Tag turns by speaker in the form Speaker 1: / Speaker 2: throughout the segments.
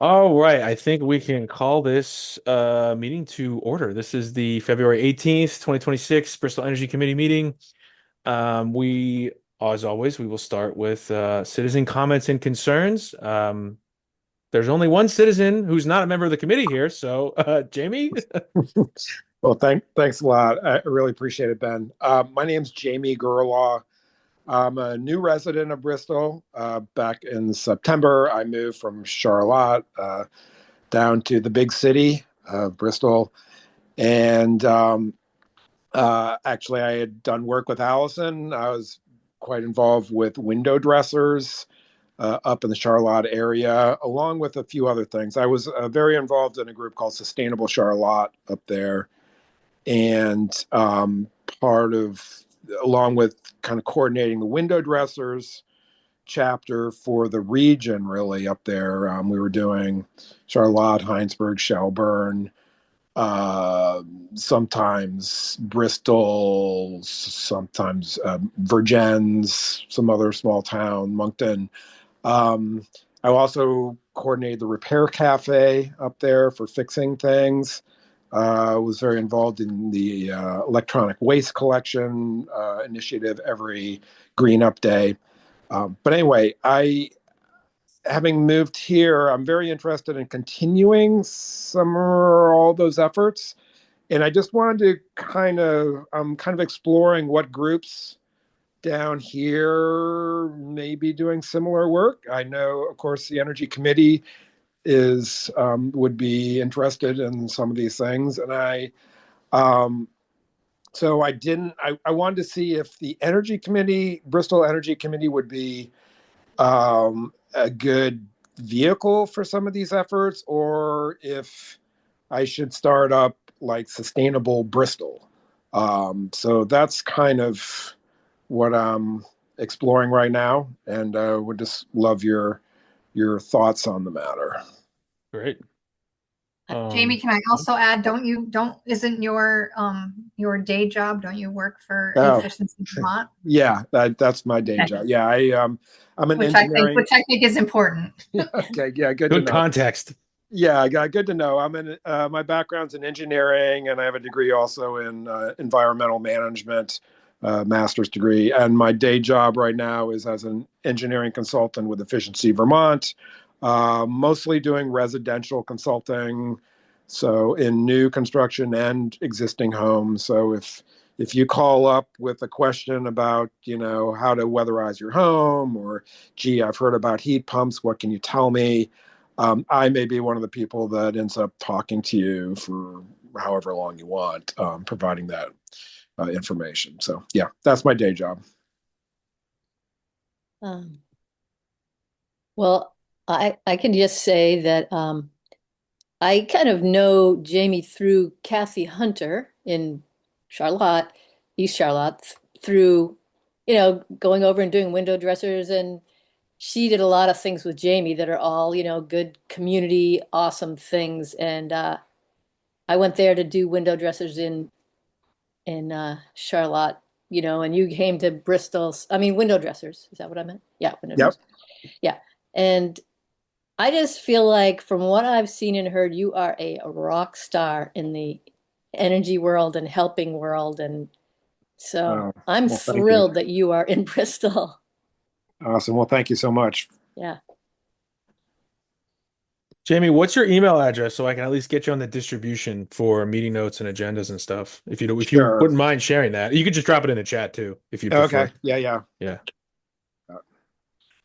Speaker 1: All right, I think we can call this meeting to order. This is the February 18th, 2026 Bristol Energy Committee meeting. We, as always, we will start with citizen comments and concerns. There's only one citizen who's not a member of the committee here, so Jamie.
Speaker 2: Well, thanks a lot. I really appreciate it, Ben. My name's Jamie Gurlaw. I'm a new resident of Bristol. Back in September, I moved from Charlotte down to the big city of Bristol. And actually, I had done work with Allison. I was quite involved with window dressers up in the Charlotte area, along with a few other things. I was very involved in a group called Sustainable Charlotte up there and part of along with kind of coordinating the window dressers chapter for the region really up there. We were doing Charlotte, Heinsberg, Shelburne, sometimes Bristol, sometimes Vergennes, some other small town, Moncton. um, I also coordinated the repair cafe up there for fixing things. Was very involved in the electronic waste collection initiative every Green Up Day. But anyway, having moved here, I'm very interested in continuing some or all those efforts, and I just wanted to I'm kind of exploring what groups down here may be doing similar work. I know, of course, the Energy Committee is would be interested in some of these things, and um, so I didn't. I wanted to see if the Energy Committee, Bristol Energy Committee, would be a good vehicle for some of these efforts, or if I should start up like Sustainable Bristol. So that's kind of what I'm exploring right now, and would just love your thoughts on the matter.
Speaker 1: Great.
Speaker 3: Jamie,
Speaker 1: Um,
Speaker 3: can I also add, isn't your day job, don't you work for
Speaker 2: Oh,
Speaker 3: Efficiency Vermont?
Speaker 2: yeah, that's my day
Speaker 3: Okay.
Speaker 2: job. Yeah, I'm an engineering.
Speaker 3: Which I think is important.
Speaker 2: Okay, yeah, good to
Speaker 1: good
Speaker 2: know.
Speaker 1: context.
Speaker 2: Yeah, good to know. I'm in my background's in engineering, and I have a degree also in environmental management, master's degree. And my day job right now is as an engineering consultant with Efficiency Vermont, mostly doing residential consulting, so in new construction and existing homes. So if you call up with a question about, how to weatherize your home, or gee, I've heard about heat pumps, what can you tell me? I may be one of the people that ends up talking to you for however long you want, providing that information. So, yeah, that's my day job.
Speaker 4: Um, well, I can just say that I kind of know Jamie through Kathy Hunter in Charlotte, East Charlotte, through, going over and doing window dressers. And she did a lot of things with Jamie that are all, good community, awesome things. And I went there to do window dressers in Charlotte, and you came to Bristol. I mean, window dressers. Is that what I meant? Yeah, window
Speaker 2: Yep.
Speaker 4: dressers. Yeah. And I just feel like from what I've seen and heard, you are a rock star in the energy world and helping world. And so I'm
Speaker 2: Well, thank you.
Speaker 4: thrilled that you are in Bristol.
Speaker 2: Awesome. Well, thank you so much.
Speaker 4: Yeah.
Speaker 1: Jamie, what's your email address so I can at least get you on the distribution for meeting notes and agendas and stuff? If you
Speaker 2: Sure.
Speaker 1: wouldn't mind sharing that, you could just drop it in the chat too, if you
Speaker 2: Okay.
Speaker 1: prefer.
Speaker 2: Yeah, yeah.
Speaker 1: Yeah.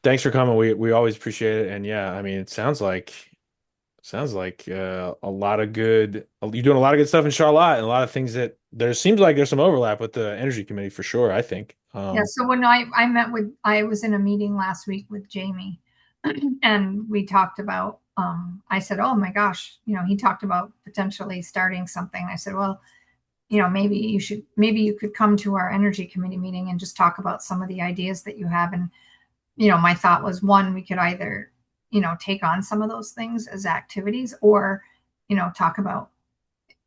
Speaker 1: Thanks for coming. We always appreciate it. And yeah, I mean, it sounds like a lot of good. You're doing a lot of good stuff in Charlotte, and a lot of things that there seems like there's some overlap with the Energy Committee for sure. I think.
Speaker 3: Yeah, so when I was in a meeting last week with Jamie and we talked about, I said, oh my gosh, he talked about potentially starting something. I said, well, maybe you could come to our energy committee meeting and just talk about some of the ideas that you have. And, my thought was, one, we could either, take on some of those things as activities, or, talk about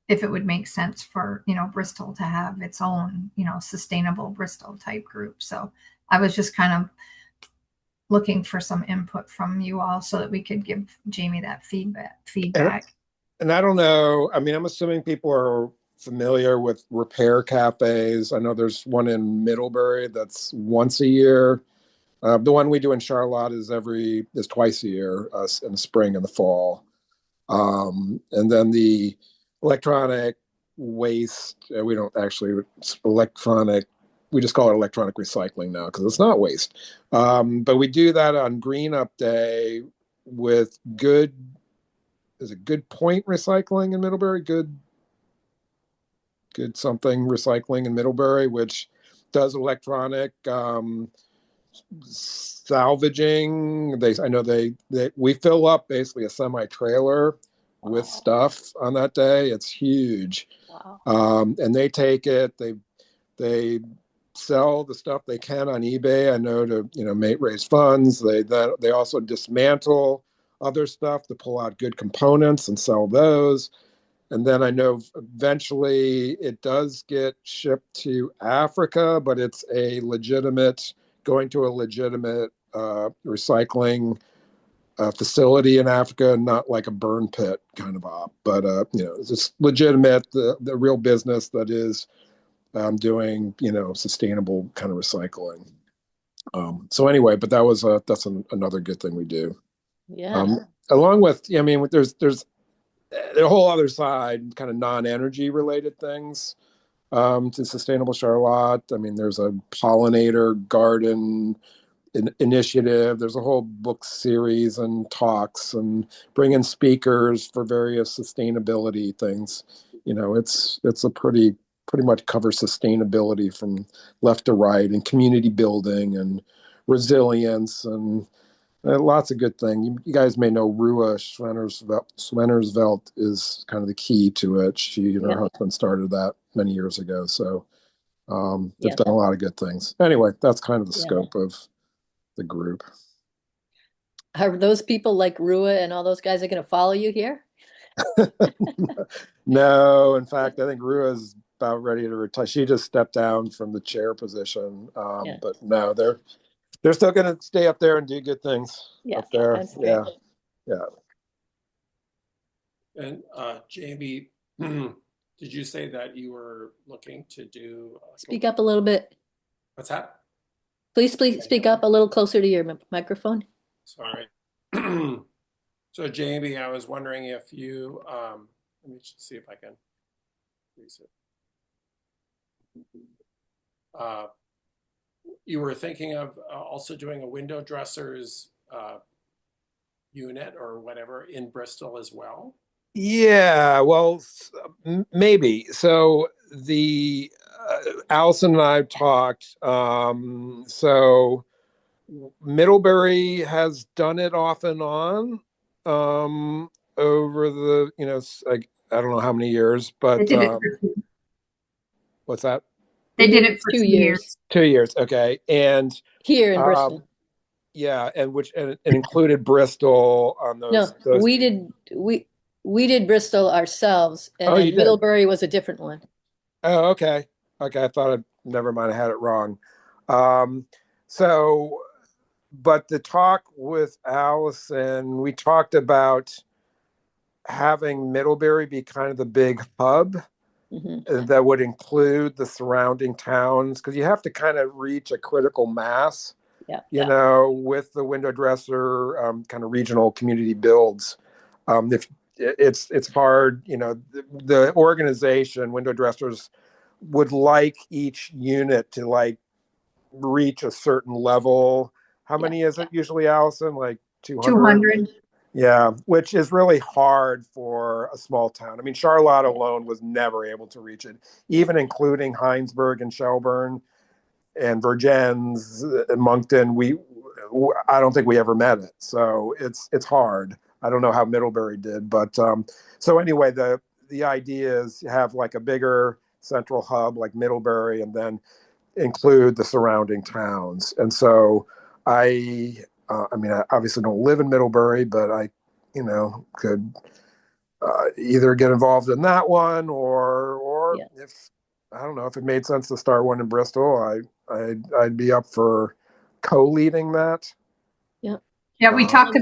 Speaker 3: if it would make sense for, Bristol to have its own, sustainable Bristol type group. So I was just kind of looking for some input from you all so that we could give Jamie that feedback.
Speaker 2: And and I don't know. I mean, I'm assuming people are familiar with repair cafes. I know there's one in Middlebury that's once a year. The one we do in Charlotte is twice a year, in the spring and the fall. And then the electronic waste, we don't actually electronic. We just call it electronic recycling now because it's not waste. But we do that on Green Up Day with good. Is it Good Point Recycling in Middlebury? Good something recycling in Middlebury, which does electronic salvaging. I know we fill up basically a semi trailer with stuff on that day. It's huge.
Speaker 4: Wow.
Speaker 2: And they take it. They sell the stuff they can on eBay. I know to raise funds. They also dismantle other stuff to pull out good components and sell those. And then I know eventually it does get shipped to Africa, but it's going to a legitimate recycling facility in Africa, not like a burn pit kind of op, but it's just legitimate, the real business that is doing sustainable kind of recycling. So anyway, but that's another good thing we do.
Speaker 4: Yeah.
Speaker 2: Along with, I mean, there's a whole other side, kind of non-energy related things to Sustainable Charlotte. I mean, there's a pollinator garden initiative. There's a whole book series and talks and bringing speakers for various sustainability things. It's a pretty much covers sustainability from left to right and community building and resilience and lots of good things. You guys may know Rua Swennersvelt is kind of the key to it. She and her husband started that many years ago. So they've done a lot of good things. Anyway, that's kind of the scope of the group.
Speaker 4: Are those people like Rua and all those guys are going to follow you here?
Speaker 2: No, in fact, I think Rua's about ready to retire. She just stepped down from the chair position. But no, they're still going to stay up there and do good things up there.
Speaker 4: That's great.
Speaker 2: Yeah.
Speaker 5: And Jamie, did you say that you were looking to do?
Speaker 4: Speak up a little bit.
Speaker 5: What's that?
Speaker 4: Please speak up a little closer to your microphone.
Speaker 5: Sorry. So Jamie, I was wondering if you, let me see if I can increase it. You were thinking of also doing a window dressers unit or whatever in Bristol as well?
Speaker 2: Yeah, well, maybe. So the Allison and I talked. So Middlebury has done it off and on over the, I don't know how many years, but what's that?
Speaker 3: They did it for 2 years.
Speaker 2: 2 years, okay. And
Speaker 4: here in Bristol.
Speaker 2: Yeah, and it included Bristol on those.
Speaker 4: No, we did Bristol ourselves, and then Middlebury was a different one.
Speaker 2: Oh, okay. Okay, never mind, I had it wrong. So, but the talk with Allison, we talked about having Middlebury be kind of the big hub that would include the surrounding towns, because you have to kind of reach a critical mass, with the window dresser kind of regional community builds. If it's hard, the organization, window dressers, would like each unit to like reach a certain level. How many is it usually, Allison? Like 200?
Speaker 3: 200.
Speaker 2: Yeah, which is really hard for a small town. I mean, Charlotte alone was never able to reach it, even including Heinsberg and Shelburne and Vergennes and Moncton. I don't think we ever met it. So it's hard. I don't know how Middlebury did, but so anyway, the idea is have like a bigger central hub like Middlebury, and then include the surrounding towns. And so I mean, I obviously don't live in Middlebury, but I, could either get involved in that one or if, I don't know, if it made sense to start one in Bristol, I'd be up for co-leading that.
Speaker 3: Yeah,
Speaker 2: Um,
Speaker 3: we talked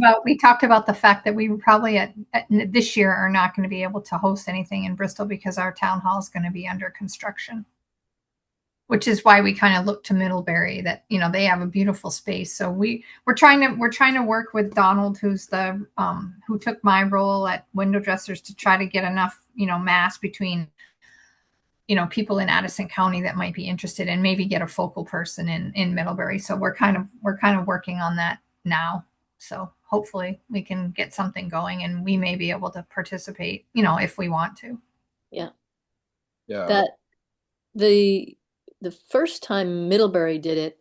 Speaker 3: about the fact that we probably at this year are not going to be able to host anything in Bristol because our town hall is going to be under construction, which is why we kind of look to Middlebury. That they have a beautiful space. So we're trying to work with Donald, who's the who took my role at Window Dressers, to try to get enough mass between people in Addison County that might be interested, and maybe get a focal person in Middlebury. So we're kind of working on that now. So hopefully we can get something going, and we may be able to participate, if we want to.
Speaker 4: Yeah.
Speaker 2: yeah,
Speaker 4: That the the first time Middlebury did it,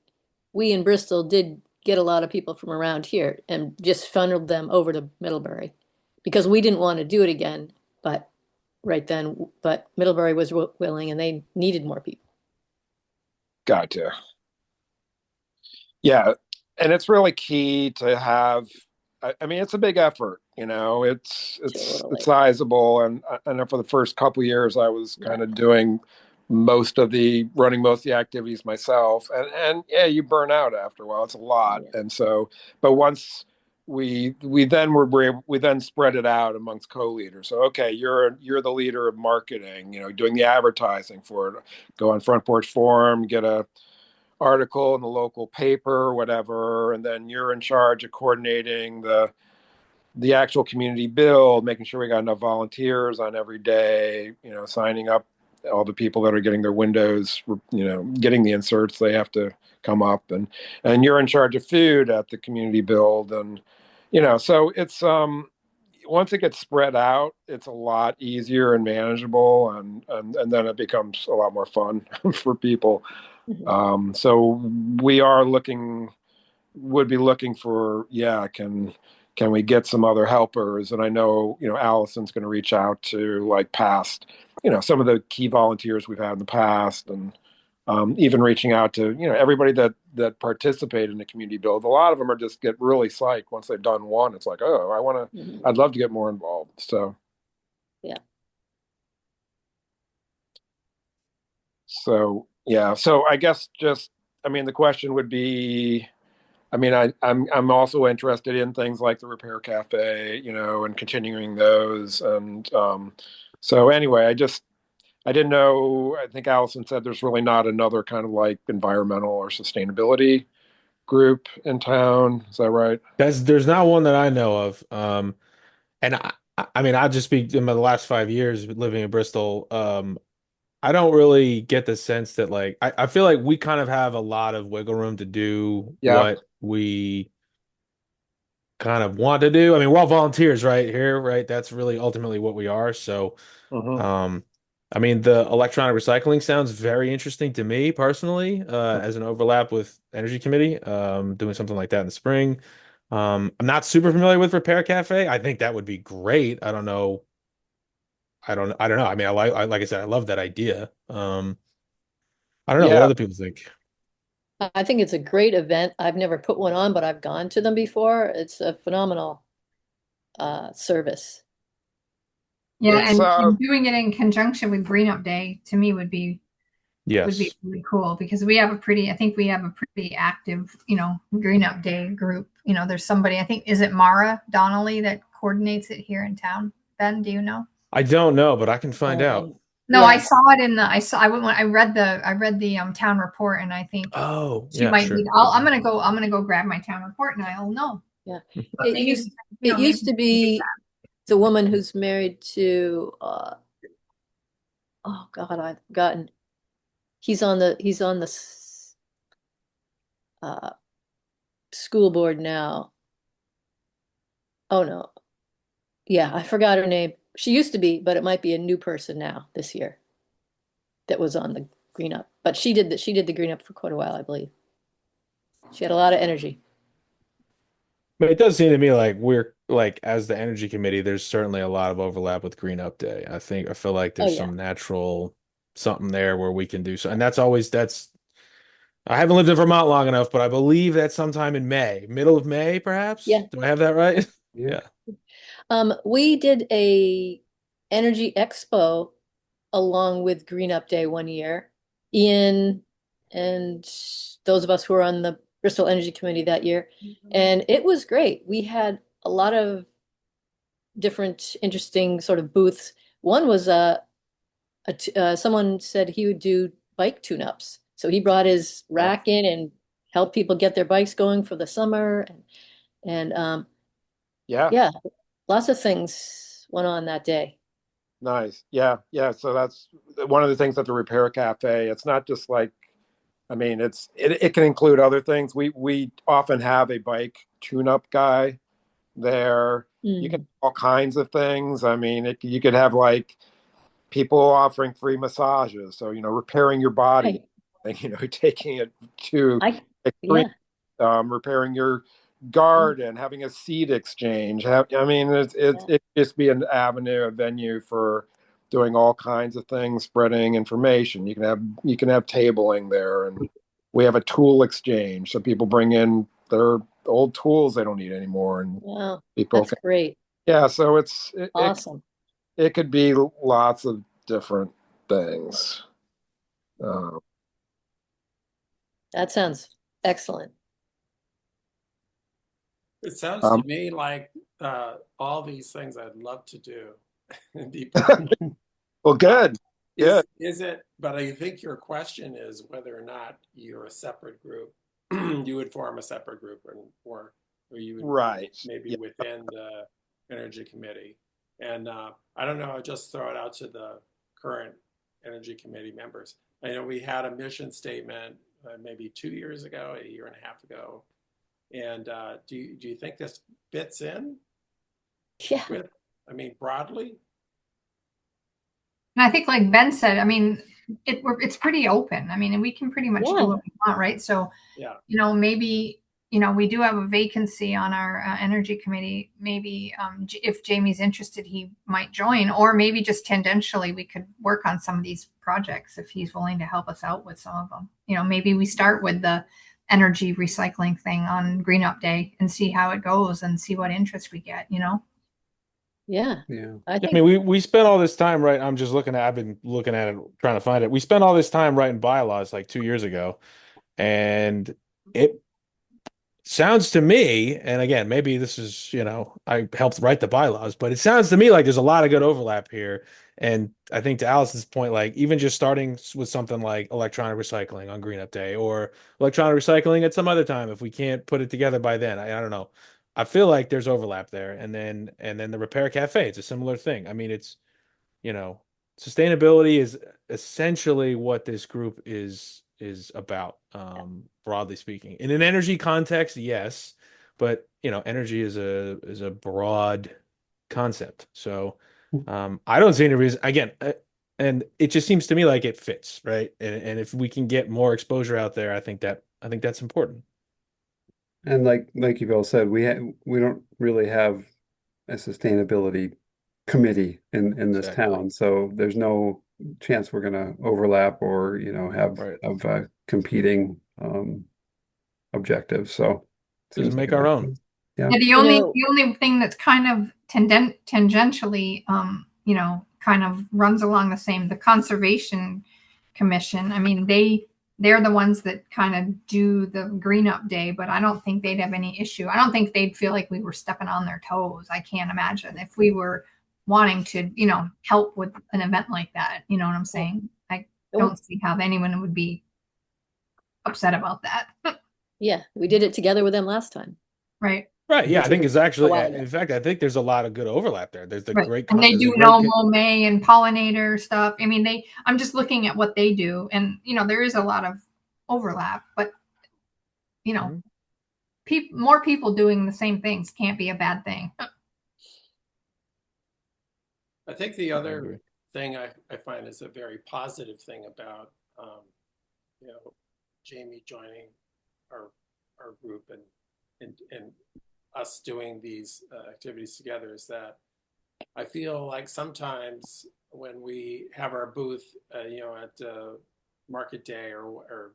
Speaker 4: we in Bristol did get a lot of people from around here and just funneled them over to Middlebury because we didn't want to do it again, but right then, but Middlebury was willing and they needed more people.
Speaker 2: gotcha. Yeah, and it's really key to have. I mean, it's a big effort. It's
Speaker 4: Totally.
Speaker 2: sizable, and I know for the first couple of years, I was
Speaker 4: Yeah.
Speaker 2: kind of doing running most of the activities myself, and yeah, you burn out after a while. It's a lot,
Speaker 4: Yeah.
Speaker 2: and so, but once we then spread it out amongst co-leaders. So okay, you're the leader of marketing. Doing the advertising for it. Go on Front Porch Forum, get a article in the local paper or whatever, and then you're in charge of coordinating the actual community build, making sure we got enough volunteers on every day, signing up all the people that are getting their windows, getting the inserts, they have to come up, and you're in charge of food at the community build. And so it's once it gets spread out, it's a lot easier and manageable, and then it becomes a lot more fun for people.
Speaker 4: Mhm.
Speaker 2: So we are would be looking for, yeah, can we get some other helpers? And I know, Allison's going to reach out to like past, some of the key volunteers we've had in the past, and even reaching out to, everybody that participated in the community build. A lot of them are just get really psyched once they've done one. It's like, oh,
Speaker 4: Mhm.
Speaker 2: I'd love to get more involved.
Speaker 4: Yeah.
Speaker 2: So yeah, so I guess just, I mean, the question would be, I mean, I'm also interested in things like the Repair Cafe, and continuing those. And so anyway, I didn't know. I think Allison said there's really not another kind of like environmental or sustainability group in town. Is that right?
Speaker 1: There's not one that I know of. And I mean, I just speak in the last 5 years living in Bristol. I don't really get the sense that like I feel like we kind of have a lot of wiggle room to do
Speaker 2: Yeah.
Speaker 1: what we kind of want to do. I mean, we're all volunteers right here, right? That's really ultimately what we are. So,
Speaker 2: Hmm.
Speaker 1: um, I mean, the electronic recycling sounds very interesting to me personally, as an overlap with Energy Committee, doing something like that in the spring. I'm not super familiar with Repair Cafe. I think that would be great. I don't know. I don't know. I mean, like I said, I love that idea. I don't know what
Speaker 2: Yeah.
Speaker 1: other people think.
Speaker 4: I think it's a great event. I've never put one on, but I've gone to them before. It's a phenomenal service.
Speaker 3: Yeah,
Speaker 2: It's
Speaker 3: and doing it in conjunction with Green Up Day to me would be
Speaker 1: Yes.
Speaker 3: really cool, because I think we have a pretty active, Green Up Day group. There's somebody, I think, is it Mara Donnelly that coordinates it here in town? Ben, do you know?
Speaker 1: I don't know, but I can find out.
Speaker 4: Um,
Speaker 3: No,
Speaker 2: yeah.
Speaker 3: I saw it in the, I went, I read the town report, and I think
Speaker 1: Oh,
Speaker 3: she
Speaker 1: yeah,
Speaker 3: might be,
Speaker 1: sure.
Speaker 3: I'm gonna go grab my town report, and I'll know.
Speaker 4: yeah.
Speaker 3: But
Speaker 4: It
Speaker 3: maybe,
Speaker 4: used it
Speaker 3: maybe
Speaker 4: used to
Speaker 3: we can do
Speaker 4: be the woman who's married to oh God, I've forgotten. He's on the uh, school board now. Oh no. Yeah, I forgot her name. She used to be, but it might be a new person now this year that was on the Green Up. But she did the Green Up for quite a while, I believe. She had a lot of energy.
Speaker 1: But it does seem to me like we're like as the energy committee, there's certainly a lot of overlap with Green Up Day. I feel like
Speaker 4: Oh
Speaker 1: there's
Speaker 4: yeah.
Speaker 1: some natural something there where we can do so. And that's I haven't lived in Vermont long enough, but I believe that's sometime in May, middle of May, perhaps.
Speaker 4: Yeah.
Speaker 1: Do I have that right?
Speaker 2: Yeah.
Speaker 1: Yeah.
Speaker 4: We did a energy expo along with Green Up Day one year. Ian and those of us who are on the Bristol Energy Committee that year, and it was great. We had a lot of different interesting sort of booths. One was someone said he would do bike tune-ups. So he brought his
Speaker 2: Yeah.
Speaker 4: rack in and helped people get their bikes going for the summer. And
Speaker 2: Yeah.
Speaker 4: yeah, lots of things went on that day.
Speaker 2: Nice. Yeah. Yeah. So that's one of the things at the Repair Cafe. It's not just like, I mean, it can include other things. We often have a bike tune-up guy there. You can
Speaker 4: Mm.
Speaker 2: do all kinds of things. I mean, you could have like people offering free massages. So, repairing your body,
Speaker 4: Right.
Speaker 2: taking it to
Speaker 4: I,
Speaker 2: extreme,
Speaker 4: yeah,
Speaker 2: repairing your garden, having a seed exchange. I mean,
Speaker 4: yeah,
Speaker 2: it just be an avenue, a venue for doing all kinds of things, spreading information. You can have tabling there, and we have a tool exchange. So people bring in their old tools they don't need anymore, and
Speaker 4: wow,
Speaker 2: people
Speaker 4: that's
Speaker 2: can,
Speaker 4: great.
Speaker 2: yeah. So
Speaker 4: Awesome.
Speaker 2: it could be lots of different things. Uh,
Speaker 4: That sounds excellent.
Speaker 5: It sounds to
Speaker 2: um,
Speaker 5: me like all these things I'd love to do and be part of.
Speaker 2: well, good, good,
Speaker 5: Is it? But I think your question is whether or not you're a separate group. You would form a separate group, or you would
Speaker 2: right.
Speaker 5: maybe
Speaker 2: Yeah.
Speaker 5: within the energy committee. And I don't know. I'll just throw it out to the current energy committee members. I know we had a mission statement maybe 2 years ago, a year and a half ago. And do you think this fits in
Speaker 4: Yeah,
Speaker 5: with? I mean, broadly.
Speaker 3: And I think, like Ben said, I mean, it's pretty open. I mean, and we can pretty much do
Speaker 4: yeah,
Speaker 3: what we want, right? So,
Speaker 5: Yeah.
Speaker 3: maybe, we do have a vacancy on our energy committee. Maybe if Jamie's interested, he might join, or maybe just tangentially, we could work on some of these projects if he's willing to help us out with some of them. Maybe we start with the energy recycling thing on Green Up Day and see how it goes and see what interest we get.
Speaker 4: yeah.
Speaker 6: Yeah.
Speaker 4: I
Speaker 1: I
Speaker 4: think,
Speaker 1: mean, we spent all this time, right? I've been looking at it, trying to find it. We spent all this time writing bylaws like 2 years ago, and it sounds to me, and again, maybe this is, I helped write the bylaws, but it sounds to me like there's a lot of good overlap here. And I think to Alice's point, like even just starting with something like electronic recycling on Green Up Day or electronic recycling at some other time, if we can't put it together by then, I don't know. I feel like there's overlap there. And then the Repair Cafe, it's a similar thing. I mean, you know, sustainability is essentially what this group is about, broadly speaking. In an energy context, yes, but energy is a broad concept. So I don't see any reason again, and it just seems to me like it fits, right? And if we can get more exposure out there, I think that's important.
Speaker 6: And like you've all said, we don't really have a sustainability committee in this
Speaker 1: Exactly.
Speaker 6: town, so there's no chance we're going to overlap or
Speaker 1: Right.
Speaker 6: have competing objectives. So it
Speaker 1: Just
Speaker 6: seems like
Speaker 1: make our own.
Speaker 6: yeah.
Speaker 3: Yeah, the
Speaker 4: you
Speaker 3: only
Speaker 4: know,
Speaker 3: the only thing that's kind of tangentially, kind of runs along the Conservation Commission. I mean, they're the ones that kind of do the green up day, but I don't think they'd have any issue. I don't think they'd feel like we were stepping on their toes. I can't imagine if we were wanting to, help with an event like that. You know what I'm saying? I don't see how anyone would be upset about that.
Speaker 4: yeah, we did it together with them last time,
Speaker 3: Right.
Speaker 1: Right. Yeah, I
Speaker 4: which was
Speaker 1: think it's
Speaker 4: a
Speaker 1: actually,
Speaker 4: while
Speaker 1: in
Speaker 4: ago.
Speaker 1: fact, I think there's a lot of good overlap there. There's the
Speaker 3: Right.
Speaker 1: great,
Speaker 3: And they
Speaker 1: there's a
Speaker 3: do
Speaker 1: great,
Speaker 3: no May and pollinator stuff. I mean, I'm just looking at what they do, and there is a lot of overlap, but you know,
Speaker 1: Mhm.
Speaker 3: more people doing the same things can't be a bad thing.
Speaker 5: I think the
Speaker 1: I
Speaker 5: other
Speaker 1: agree.
Speaker 5: thing I find is a very positive thing about you know Jamie joining our our group and us doing these activities together is that I feel like sometimes when we have our booth, at Market Day or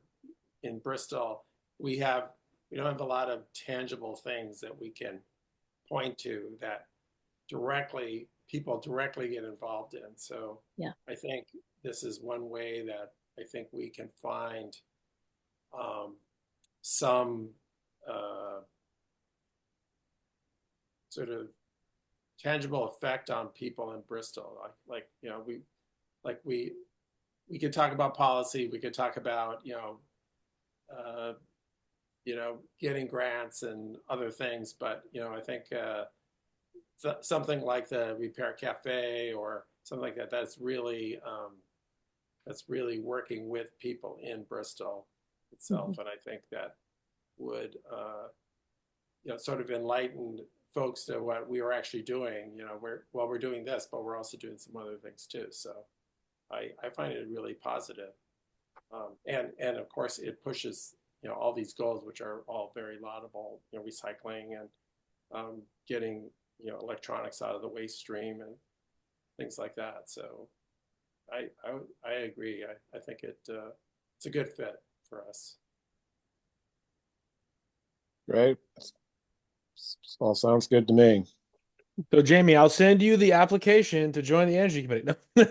Speaker 5: in Bristol, we have we don't have a lot of tangible things that we can point to that people directly get involved in. So
Speaker 4: Yeah.
Speaker 5: I think this is one way that I think we can find um, some sort of tangible effect on people in Bristol. We could talk about policy. We could talk about uh, getting grants and other things. But I think something like the Repair Cafe or something like that. That's really working with people in Bristol itself, and I think that would sort of enlighten folks to what we were actually doing. We're doing this, but we're also doing some other things too. So I find it really positive. And of course it pushes all these goals, which are all very laudable, recycling and getting electronics out of the waste stream and things like that. So I agree. I think it's a good fit for us.
Speaker 2: Right. All sounds good to me.
Speaker 1: So Jamie, I'll send you the application to join the energy committee. No,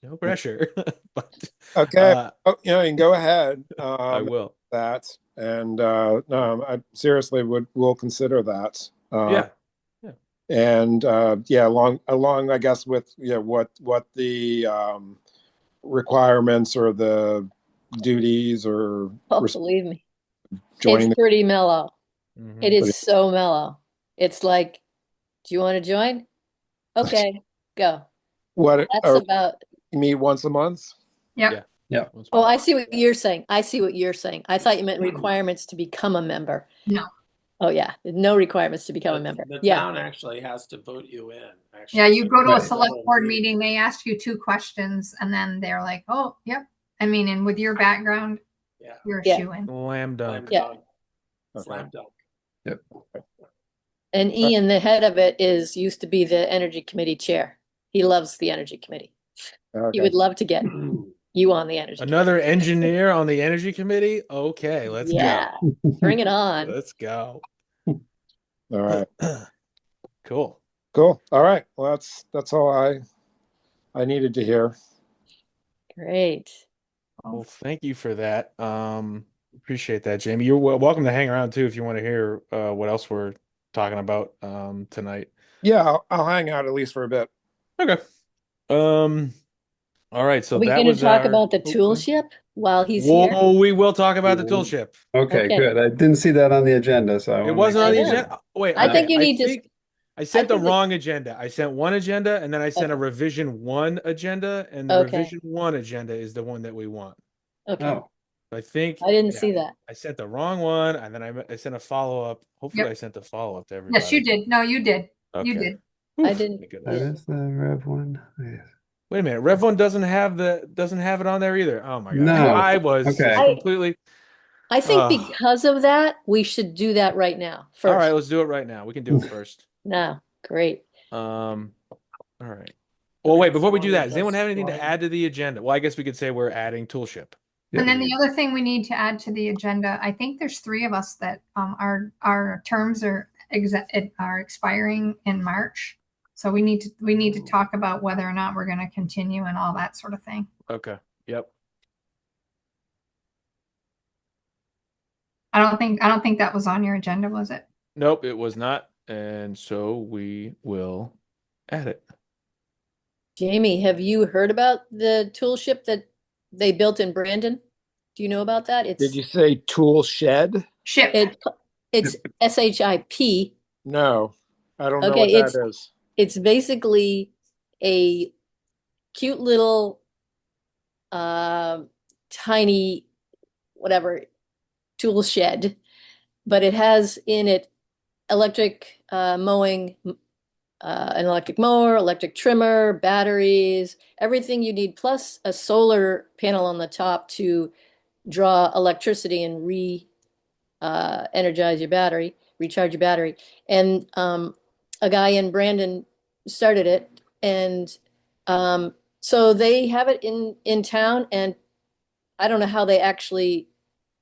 Speaker 1: no pressure. But
Speaker 2: Okay. You can go ahead.
Speaker 1: I will.
Speaker 2: That and no, I seriously will consider that.
Speaker 1: Yeah.
Speaker 2: And along I guess with what the requirements or the duties or
Speaker 4: believe me,
Speaker 2: joining
Speaker 4: it's pretty mellow.
Speaker 1: Mhm.
Speaker 4: It is so mellow. It's like, do you want to join? Okay, go.
Speaker 2: what
Speaker 4: That's about.
Speaker 2: you meet once a month?
Speaker 3: Yeah.
Speaker 6: Yeah.
Speaker 4: Oh, I see what you're saying. I see what you're saying. I thought you meant requirements to become a member.
Speaker 3: No.
Speaker 4: Oh yeah, no requirements to become a member.
Speaker 5: The
Speaker 4: Yeah.
Speaker 5: town actually has to vote you in. Actually.
Speaker 3: Yeah, you
Speaker 5: So
Speaker 3: go to a
Speaker 6: Right.
Speaker 3: select board meeting, they ask you 2 questions, and then they're like, oh, yep. I mean, and with your background,
Speaker 5: Yeah.
Speaker 3: you're a
Speaker 4: Yeah.
Speaker 3: shoo-in.
Speaker 1: Slam dunk.
Speaker 4: Yeah.
Speaker 5: Slam dunk.
Speaker 6: Yep.
Speaker 4: And Ian, the head of it, used to be the energy committee chair. He loves the energy committee. He
Speaker 2: Okay.
Speaker 4: would love to get you on the energy
Speaker 1: Another engineer on the energy committee? Okay, let's
Speaker 4: Yeah. Bring it
Speaker 1: go.
Speaker 4: on.
Speaker 1: Let's go.
Speaker 2: All right.
Speaker 1: Cool.
Speaker 2: Cool. All right. Well, that's all I needed to hear.
Speaker 4: Great.
Speaker 1: Well, thank you for that. Appreciate that, Jamie. You're welcome to hang around too if you want to hear what else we're talking about tonight.
Speaker 2: Yeah, I'll hang out at least for a bit.
Speaker 1: Okay. All right. So
Speaker 4: Are we
Speaker 1: that
Speaker 4: going to
Speaker 1: was
Speaker 4: talk
Speaker 1: our.
Speaker 4: about the
Speaker 1: Oh,
Speaker 4: tool ship while he's here?
Speaker 1: whoa, we will talk about the tool ship.
Speaker 6: Okay,
Speaker 4: Okay.
Speaker 6: good. I didn't see that on the agenda, so I
Speaker 1: It
Speaker 6: want to make
Speaker 1: wasn't on the
Speaker 4: I
Speaker 6: sure.
Speaker 4: know.
Speaker 1: agenda. Wait,
Speaker 4: I
Speaker 1: okay.
Speaker 4: think you need to.
Speaker 1: I sent the
Speaker 4: think that-
Speaker 1: wrong agenda. I sent one agenda and then I sent a
Speaker 4: Okay.
Speaker 1: revision 1 agenda, and the
Speaker 4: Okay.
Speaker 1: revision 1 agenda is the one that we want.
Speaker 4: Okay.
Speaker 6: Oh,
Speaker 1: I think
Speaker 4: I didn't
Speaker 1: yeah,
Speaker 4: see that.
Speaker 1: I sent the wrong one, and then I sent a follow-up. Hopefully,
Speaker 3: Yep.
Speaker 1: I sent a follow-up to everybody.
Speaker 3: Yes, you did. No, you did.
Speaker 1: Okay.
Speaker 3: You did.
Speaker 4: I
Speaker 1: Oof,
Speaker 4: didn't.
Speaker 1: thank
Speaker 6: that
Speaker 1: goodness.
Speaker 6: is the Rev one. Yes.
Speaker 1: Wait a minute. Rev 1 doesn't have it on there either. Oh my God.
Speaker 6: No.
Speaker 1: I was
Speaker 6: Okay.
Speaker 1: just completely.
Speaker 4: I think
Speaker 1: Uh,
Speaker 4: because of that, we should do that right now.
Speaker 1: all
Speaker 4: First.
Speaker 1: right, let's do it right now. We can do it first.
Speaker 4: No. Great.
Speaker 1: All right. Well, wait, before we do
Speaker 5: So
Speaker 1: that, does anyone have anything to
Speaker 5: just
Speaker 1: add to the agenda? Well, I guess we could say we're adding toolship.
Speaker 3: And then the other thing we need to add to the agenda, I think there's 3 of us that our terms are expiring in March. So we need to talk about whether or not we're going to continue and all that sort of thing.
Speaker 1: Okay. Yep.
Speaker 3: I don't think that was on your agenda, was it?
Speaker 1: Nope, it was not. And so we will add it.
Speaker 4: Jamie, have you heard about the tool ship that they built in Brandon? Do you know about that?
Speaker 2: Did you say tool shed?
Speaker 3: Ship.
Speaker 4: It's SHIP.
Speaker 2: No, I don't know
Speaker 4: Okay,
Speaker 2: what that is.
Speaker 4: It's basically a cute little tiny whatever tool shed, but it has in it electric mowing, an electric mower, electric trimmer, batteries, everything you need, plus a solar panel on the top to draw electricity and energize your battery, recharge your battery. And a guy in Brandon started it, and so they have it in town, and I don't know how they actually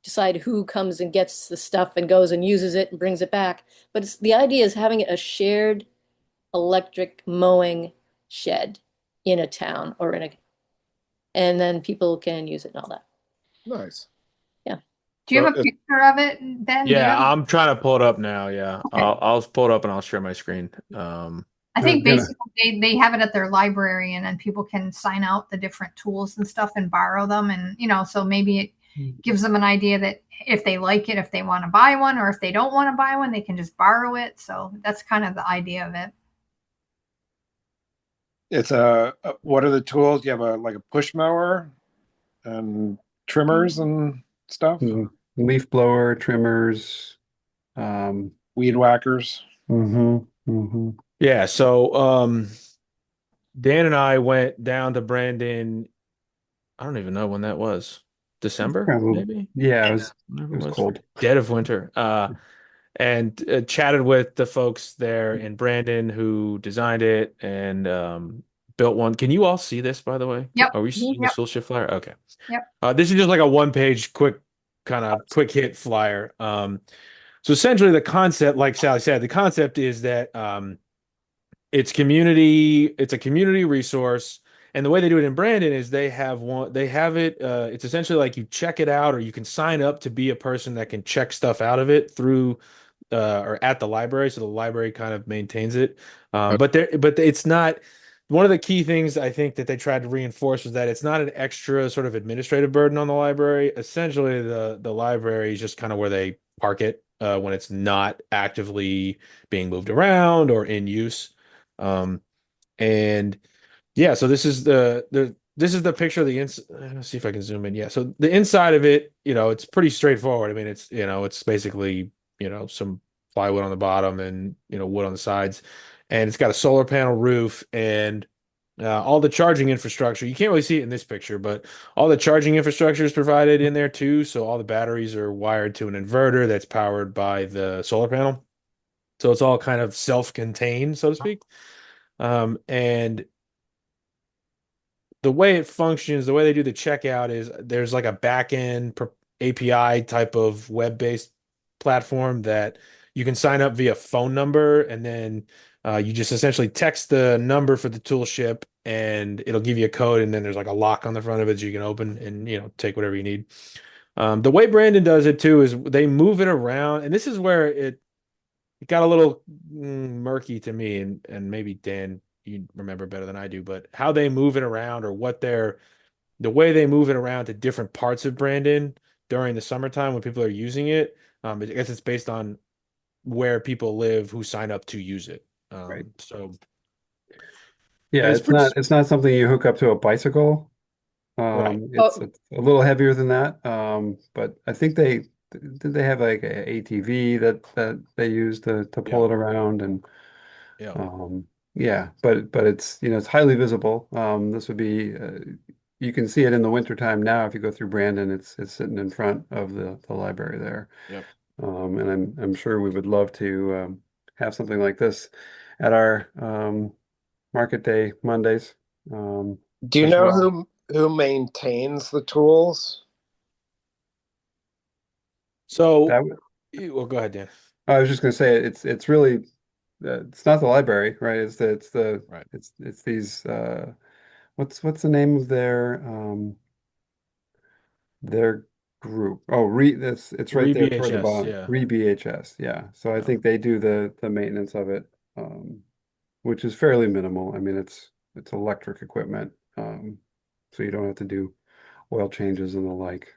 Speaker 4: decide who comes and gets the stuff and goes and uses it and brings it back. But the idea is having a shared electric mowing shed in a town and then people can use it and all that.
Speaker 2: Nice.
Speaker 4: Yeah.
Speaker 3: Do you
Speaker 2: So
Speaker 3: have a picture of it, Ben? Do you
Speaker 1: Yeah,
Speaker 3: have?
Speaker 1: I'm trying to pull it up now. Yeah,
Speaker 3: Okay.
Speaker 1: I'll pull it up and I'll share my screen.
Speaker 3: I
Speaker 6: I was
Speaker 3: think
Speaker 6: gonna,
Speaker 3: basically they have it at their library and then people can sign out the different tools and stuff and borrow them. And, so maybe it gives them an idea that if they like it, if they want to buy one, or if they don't want to buy one, they can just borrow it. So that's kind of the idea of it.
Speaker 2: it's what are the tools? You have a like a push mower and trimmers and stuff,
Speaker 6: leaf blower, trimmers, um,
Speaker 2: weed whackers.
Speaker 6: hmm hmm
Speaker 1: Yeah, so Dan and I went down to Brandon. I don't even know when that was. December,
Speaker 6: Probably,
Speaker 1: maybe?
Speaker 6: yeah,
Speaker 1: Whenever
Speaker 6: it
Speaker 1: it
Speaker 6: was
Speaker 1: was.
Speaker 6: cold.
Speaker 1: Dead of winter. And chatted with the folks there in Brandon who designed it and built one. Can you all see this, by the way?
Speaker 3: Yep.
Speaker 1: Are we seeing the
Speaker 3: Yep.
Speaker 1: tool shift flyer? Okay.
Speaker 3: Yep.
Speaker 1: This is just like a one-page quick hit flyer. So essentially the concept, like Sally said, the concept is that it's a community resource. And the way they do it in Brandon is they have it, it's essentially like you check it out or you can sign up to be a person that can check stuff out of it through or at the library. So the library kind of maintains it. But it's not one of the key things I think that they tried to reinforce was that it's not an extra sort of administrative burden on the library. Essentially, the library is just kind of where they park it when it's not actively being moved around or in use. Um, and yeah, so this is the picture of the ins. Let's see if I can zoom in. Yeah, so the inside of it, it's pretty straightforward. I mean, it's basically, some plywood on the bottom and, wood on the sides, and it's got a solar panel roof and all the charging infrastructure. You can't really see it in this picture, but all the charging infrastructure is provided in there too. So all the batteries are wired to an inverter that's powered by the solar panel. So it's all kind of self-contained, so to speak. And the way it functions, the way they do the checkout is there's like a back-end API type of web-based platform that you can sign up via phone number, and then you just essentially text the number for the tool ship, and it'll give you a code, and then there's like a lock on the front of it so you can open and take whatever you need. The way Brandon does it too is they move it around, and this is where it got a little murky to me, and maybe Dan, you remember better than I do, but how they move it around or the way they move it around to different parts of Brandon during the summertime when people are using it. I guess it's based on where people live who sign up to use it.
Speaker 6: Right.
Speaker 1: So and
Speaker 6: Yeah,
Speaker 1: it's pretty
Speaker 6: it's not something you hook up to a bicycle.
Speaker 1: right.
Speaker 4: Oh,
Speaker 6: It's a little heavier than that. But I think they have like a ATV that they use to
Speaker 1: Yeah.
Speaker 6: pull it around and
Speaker 1: Yeah.
Speaker 6: yeah, but it's it's highly visible. This would be you can see it in the wintertime now if you go through Brandon. It's sitting in front of the library there.
Speaker 1: Yep.
Speaker 6: And I'm sure we would love to have something like this at our Market Day Mondays
Speaker 2: Do you
Speaker 6: as
Speaker 2: know
Speaker 6: well.
Speaker 2: who maintains the tools?
Speaker 1: So,
Speaker 6: That
Speaker 1: well, go ahead, Dan.
Speaker 6: I was just going to say it's really it's not the library, right?
Speaker 1: Right.
Speaker 6: It's these what's the name of their group? Oh, it's right
Speaker 1: Re
Speaker 6: there toward the
Speaker 1: BHS.
Speaker 6: bottom.
Speaker 1: Yeah.
Speaker 6: BHS, yeah. So I
Speaker 1: Yeah.
Speaker 6: think they do the maintenance of it, which is fairly minimal. I mean, it's electric equipment, so you don't have to do oil changes and the like.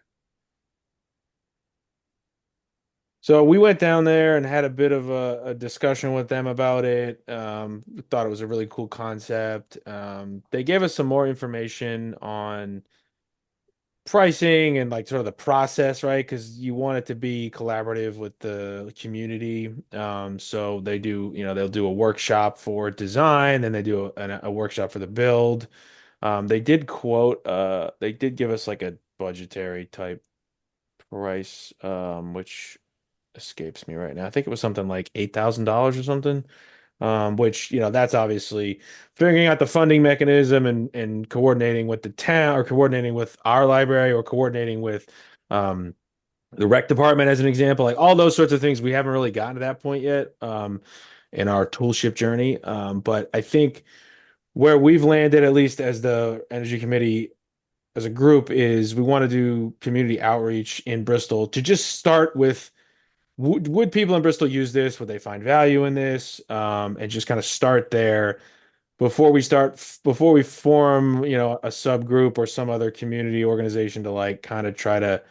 Speaker 1: So we went down there and had a bit of a discussion with them about it. We thought it was a really cool concept. They gave us some more information on pricing and like sort of the process, right? Because you want it to be collaborative with the community. So they'll do a workshop for design, then they do a workshop for the build. They did give us like a budgetary type price, which escapes me right now. I think it was something like $8,000 or something. Which, that's obviously figuring out the funding mechanism and coordinating with the town or coordinating with our library or coordinating with um, the rec department as an example, like all those sorts of things. We haven't really gotten to that point yet in our toolship journey. But I think where we've landed, at least as the energy committee, as a group is we want to do community outreach in Bristol to just start with would people in Bristol use this? Would they find value in this? And just kind of start there before we form, a subgroup or some other community organization to like kind of try to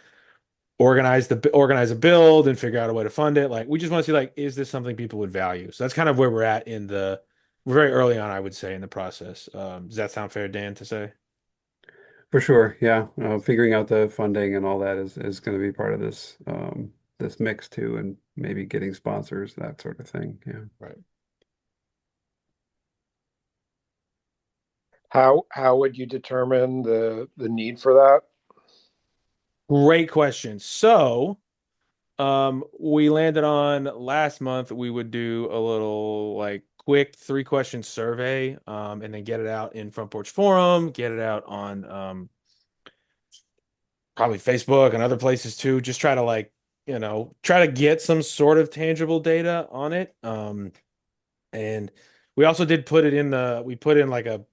Speaker 1: organize a build and figure out a way to fund it. Like we just want to see like, is this something people would value? So that's kind of where we're at we're very early on, I would say, in the process. Does that sound fair, Dan, to say?
Speaker 6: For sure, yeah. Figuring out the funding and all that is going to be part of this this mix too, and maybe getting sponsors, that sort of thing. Yeah.
Speaker 1: Right.
Speaker 2: How would you determine the need for that?
Speaker 1: Great question. So, we landed on last month we would do a little like quick 3-question survey, and then get it out in Front Porch Forum, get it out on probably Facebook and other places too. Just try to like, try to get some sort of tangible data on it. And we also did we put in like a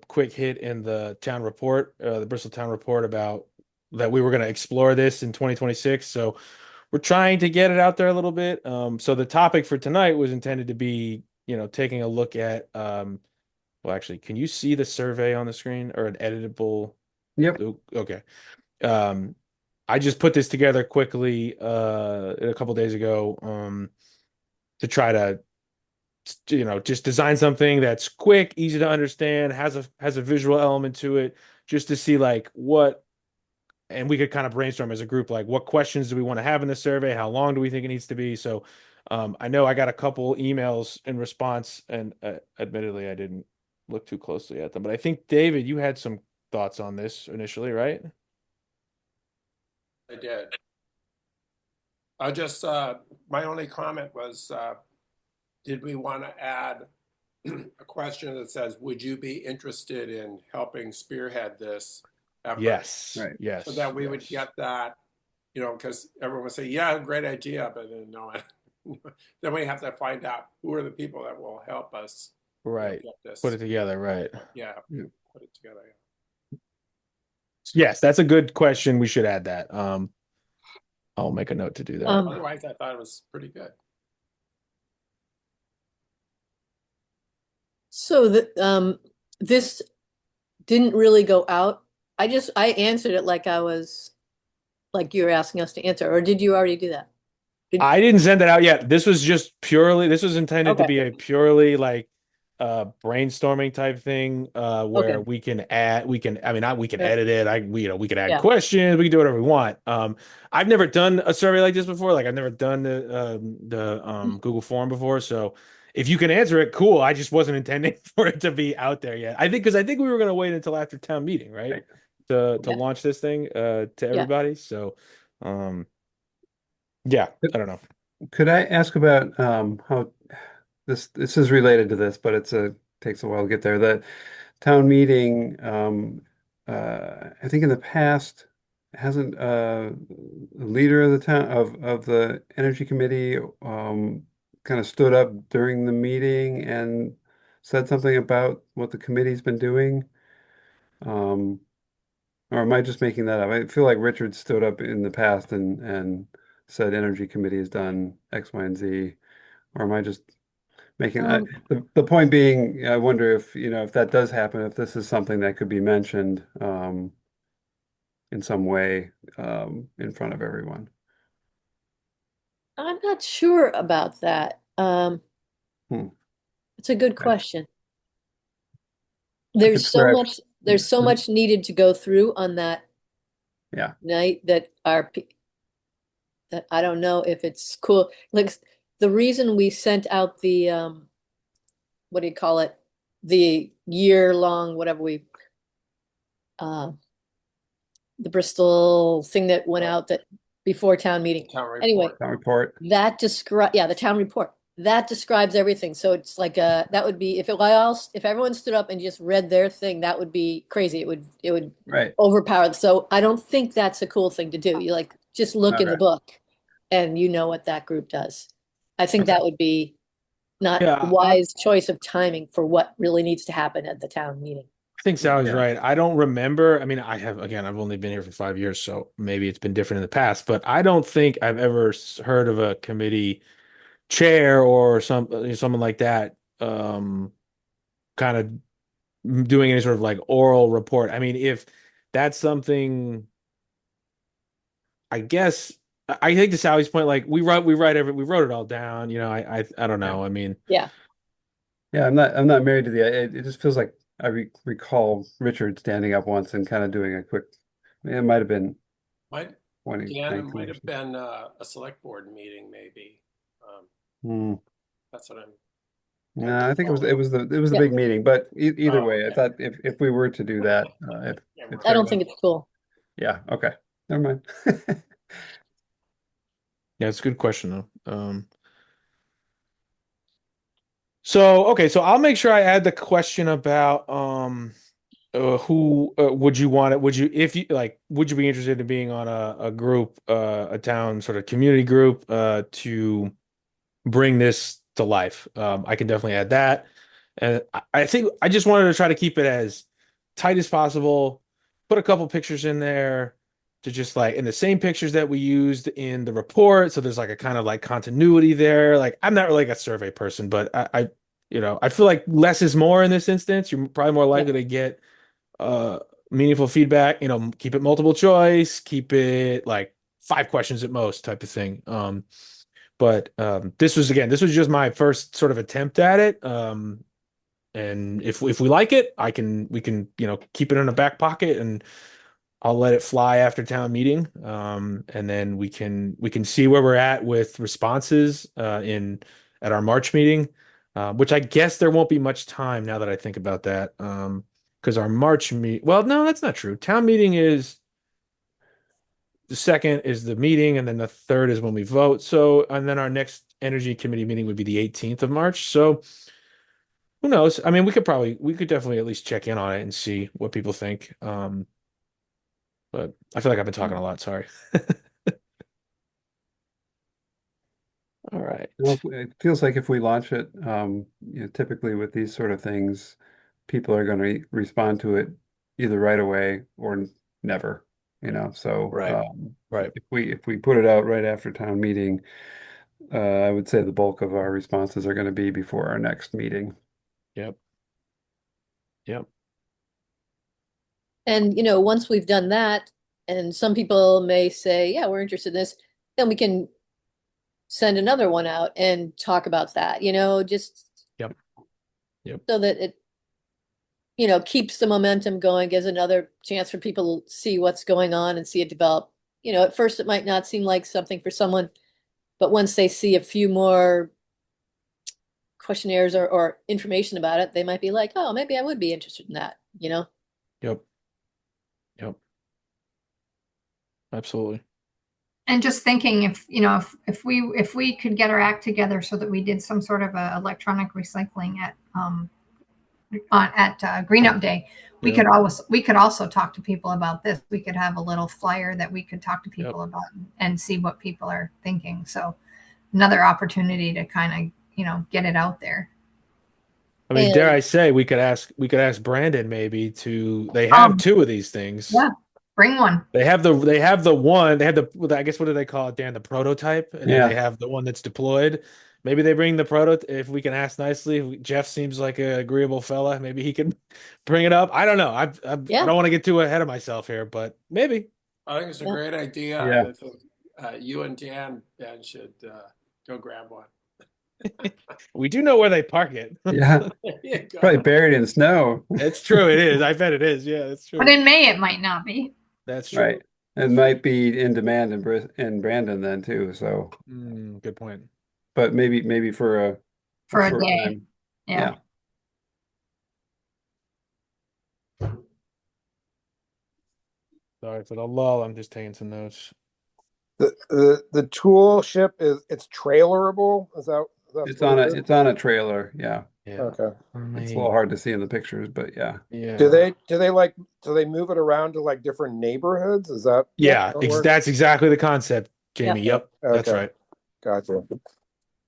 Speaker 1: quick hit in the town report, the Bristol town report about that we were going to explore this in 2026. So we're trying to get it out there a little bit. So the topic for tonight was intended to be, taking a look at, well, actually, can you see the survey on the screen or an editable?
Speaker 6: Yep.
Speaker 1: Okay. Um, I just put this together quickly a couple days ago, to try to just design something that's quick, easy to understand, has a visual element to it, just to see like what, and we could kind of brainstorm as a group like what questions do we want to have in the survey, how long do we think it needs to be. So I know I got a couple emails in response, and admittedly I didn't look too closely at them, but I think David, you had some thoughts on this initially, right?
Speaker 5: I did. I just, my only comment was, did we want to add a question that says, would you be interested in helping spearhead this effort?
Speaker 1: Yes.
Speaker 6: Right.
Speaker 1: Yes.
Speaker 5: So that we would
Speaker 1: Yes.
Speaker 5: get that, because everyone would say, yeah, great idea, but then no, then we have to find out who are the people that will help us
Speaker 1: Right.
Speaker 5: get this.
Speaker 1: Put it together, right?
Speaker 5: Yeah,
Speaker 6: Yeah.
Speaker 5: put it together.
Speaker 1: Yes, that's a good question. We should add that. I'll make a note to do that.
Speaker 5: Otherwise, I thought it was pretty good.
Speaker 4: So this didn't really go out. I answered it like you were asking us to answer, or did you already do that?
Speaker 1: I didn't send it out yet. This was intended to
Speaker 4: Okay.
Speaker 1: be a purely like brainstorming type thing, where
Speaker 4: Okay.
Speaker 1: we can
Speaker 4: Yeah.
Speaker 1: edit it. We can add
Speaker 4: Yeah.
Speaker 1: questions, we can do whatever we want. I've never done a survey like this before. Like I've never done the Google form before. So if you can answer it, cool. I just wasn't intending for it to be out there yet. Because I think we were gonna wait until after town meeting, right?
Speaker 6: Right.
Speaker 1: To
Speaker 4: Yeah.
Speaker 1: launch this thing to
Speaker 4: Yeah.
Speaker 1: everybody. So yeah, I don't know.
Speaker 6: Could I ask about how this is related to this, but takes a while to get there. The town meeting, I think in the past, hasn't the leader of the town of the energy committee kind of stood up during the meeting and said something about what the committee's been doing? Um, or am I just making that up? I feel like Richard stood up in the past and said energy committee has done X, Y, and Z. Or am I just making
Speaker 4: Um,
Speaker 6: the point being, I wonder if, if that does happen, if this is something that could be mentioned in some way in front of everyone.
Speaker 4: I'm not sure about that.
Speaker 6: Hmm.
Speaker 4: It's a good
Speaker 6: I,
Speaker 4: question.
Speaker 6: I could swear
Speaker 4: There's so much needed to go through on that
Speaker 6: yeah.
Speaker 4: night that that I don't know if it's cool. Like the reason we sent out the what do you call it? The year-long, whatever uh the Bristol thing that went out that before town meeting.
Speaker 5: Town report.
Speaker 4: Anyway,
Speaker 6: Town report.
Speaker 4: the town report. That describes everything. So it's like that would be if everyone stood up and just read their thing, that would be crazy. It would
Speaker 6: Right.
Speaker 4: overpower. So I don't think that's a cool thing to do. You like just look in the
Speaker 6: Okay.
Speaker 4: book and you know what that group does. I think
Speaker 6: Okay.
Speaker 4: that would be not a
Speaker 1: Yeah,
Speaker 4: wise choice of timing for what really needs to happen at the town meeting.
Speaker 1: I think Sally's
Speaker 6: Yeah.
Speaker 1: right. I don't remember. I mean, I've only been here for 5 years, so maybe it's been different in the past, but I don't think I've ever heard of a committee chair or someone like that, kind of doing any sort of like oral report. I mean, if that's something, I guess I think to Sally's point, like we wrote it all down. I don't
Speaker 6: Yeah.
Speaker 1: know. I mean,
Speaker 4: Yeah.
Speaker 6: Yeah, I'm not married to it just feels like I recall Richard standing up once and kind of doing a quick, it might have been
Speaker 5: Might, Dan, it
Speaker 6: 2019
Speaker 5: might
Speaker 6: or
Speaker 5: have
Speaker 6: something.
Speaker 5: been a select board meeting, maybe. Um,
Speaker 6: Hmm.
Speaker 5: that's what I'm kind of
Speaker 6: No, I think
Speaker 5: recalling.
Speaker 6: it was the
Speaker 4: Yeah.
Speaker 6: big meeting, but either
Speaker 5: Oh,
Speaker 6: way, I
Speaker 5: okay.
Speaker 6: thought if we were to do that,
Speaker 5: Can't
Speaker 6: if
Speaker 4: I
Speaker 6: there
Speaker 4: don't
Speaker 5: remember.
Speaker 6: was,
Speaker 4: think it's cool.
Speaker 6: yeah, okay, never mind.
Speaker 1: yeah, it's a good question though. So okay, so I'll make sure I add the question about who would you want it? Would you if you like would you be interested in being on a group, a town sort of community group to bring this to life? I can definitely add that. And I think I just wanted to try to keep it as tight as possible, put a couple pictures in there to just like in the same pictures that we used in the report. So there's like a kind of like continuity there. Like I'm not really like a survey person, but I feel like less is more in this instance. You're probably more
Speaker 4: Yeah.
Speaker 1: likely to get uh meaningful feedback. Keep it multiple choice, keep it like 5 questions at most type of thing. But this was just my first sort of attempt at it. And if we like it, we can keep it in a back pocket, and I'll let it fly after town meeting. And then we can see where we're at with responses in at our March meeting, which I guess there won't be much time now that I think about that. Because our March meet, well, no, that's not true. Town meeting is the second is the meeting, and then the third is when we vote. So, and then our next energy committee meeting would be the 18th of March. So, who knows? I mean, we could definitely at least check in on it and see what people think. But I feel like I've been talking a lot. Sorry. All
Speaker 6: Well,
Speaker 1: right.
Speaker 6: it feels like if we launch it, typically with these sort of things, people are going to respond to it either right away or never, So
Speaker 1: Right. Right.
Speaker 6: if we put it out right after town meeting, I would say the bulk of our responses are going to be before our next meeting.
Speaker 1: Yep. Yep.
Speaker 4: And, once we've done that, and some people may say, yeah, we're interested in this, then we can send another one out and talk about that, just
Speaker 1: Yep. Yep.
Speaker 4: so that it, keeps the momentum going, gives another chance for people to see what's going on and see it develop. At first it might not seem like something for someone, but once they see a few more questionnaires or information about it, they might be like, oh, maybe I would be interested in that.
Speaker 1: Yep. Yep. Absolutely.
Speaker 3: And just thinking if we could get our act together so that we did some sort of a electronic recycling at Green Up Day,
Speaker 1: Yeah.
Speaker 3: we could also talk to people about this. We could have a little flyer that we could talk to
Speaker 1: Yep.
Speaker 3: people about and see what people are thinking. So another opportunity to kind of get it out there.
Speaker 1: I mean, dare
Speaker 4: And
Speaker 1: I say we could ask Brandon maybe they have
Speaker 3: Um,
Speaker 1: two of these things.
Speaker 3: yeah, bring one.
Speaker 1: They have the one, they have I guess what do they call it, Dan? The prototype, and then they
Speaker 6: Yeah,
Speaker 1: have the one that's deployed. Maybe they bring the prototype if we can ask nicely. Jeff seems like an agreeable fella. Maybe he can bring it up. I don't know. I
Speaker 4: yeah,
Speaker 1: don't want to get too ahead of myself here, but maybe.
Speaker 5: I think it's a
Speaker 4: yeah.
Speaker 5: great idea.
Speaker 6: yeah,
Speaker 5: I think you and Dan, Ben, should go grab one.
Speaker 1: We do know where they park it.
Speaker 6: yeah.
Speaker 5: There you
Speaker 6: Probably
Speaker 5: go.
Speaker 6: buried in snow.
Speaker 1: It's true. It is. I bet it is. Yeah, that's
Speaker 3: But
Speaker 1: true.
Speaker 3: in May it might not be
Speaker 1: That's
Speaker 6: Right.
Speaker 1: true.
Speaker 6: It might be in demand in Brandon then too. So,
Speaker 1: Good point.
Speaker 6: but maybe for a
Speaker 3: for a
Speaker 6: short
Speaker 3: day.
Speaker 6: time.
Speaker 3: Yeah.
Speaker 6: Yeah.
Speaker 1: Sorry for the lull. I'm just taking some notes.
Speaker 2: The tool ship it's trailerable. That's what it is?
Speaker 6: It's on a trailer. Yeah.
Speaker 1: Yeah.
Speaker 2: Okay.
Speaker 6: It's a little hard to see in the pictures, but yeah.
Speaker 2: Do
Speaker 1: Yeah.
Speaker 2: they move it around to like different neighborhoods? Is that
Speaker 1: Yeah,
Speaker 2: how it works?
Speaker 1: that's exactly the concept,
Speaker 4: Yeah.
Speaker 1: Jamie. Yep, that's
Speaker 2: Okay,
Speaker 1: right.
Speaker 2: gotcha.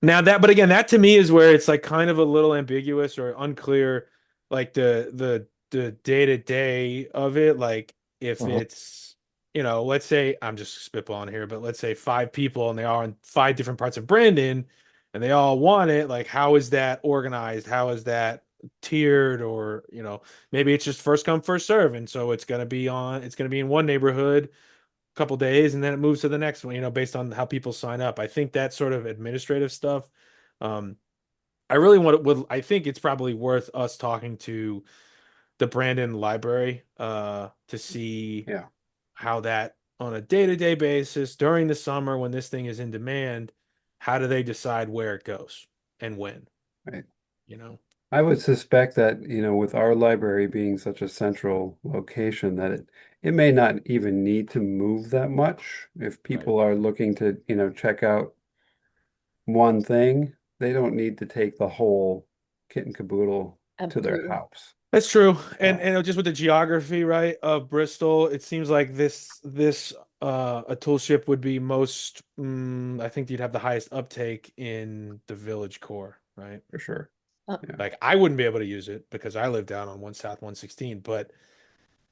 Speaker 1: Now but again, that to me is where it's like kind of a little ambiguous or unclear, like the the day-to-day of it, like if
Speaker 2: Mhm.
Speaker 1: it's, let's say I'm just spitballing here, but let's say five people and they are in five different parts of Brandon and they all want it, like how is that organized? How is that tiered? Or, maybe it's just first come, first serve. And so it's gonna be in one neighborhood a couple days and then it moves to the next one, based on how people sign up. I think that sort of administrative stuff. Um, I really I think it's probably worth us talking to the Brandon Library to see
Speaker 6: Yeah,
Speaker 1: how that on a day-to-day basis during the summer when this thing is in demand, how do they decide where it goes and when,
Speaker 6: right.
Speaker 1: you know?
Speaker 6: I would suspect that, with our library being such a central location, that it may not even need to move that much. If
Speaker 1: Right.
Speaker 6: people are looking to, check out one thing, they don't need to take the whole kit and caboodle to their
Speaker 4: Absolutely.
Speaker 6: house.
Speaker 1: That's true. And
Speaker 6: Uh,
Speaker 1: and just with the geography, right, of Bristol, it seems like this a tool ship would be most I think you'd have the highest uptake in the village core, right?
Speaker 6: for sure.
Speaker 4: Uh,
Speaker 6: Yeah.
Speaker 1: Like I wouldn't be able to use it because I live down on 1 South 116, but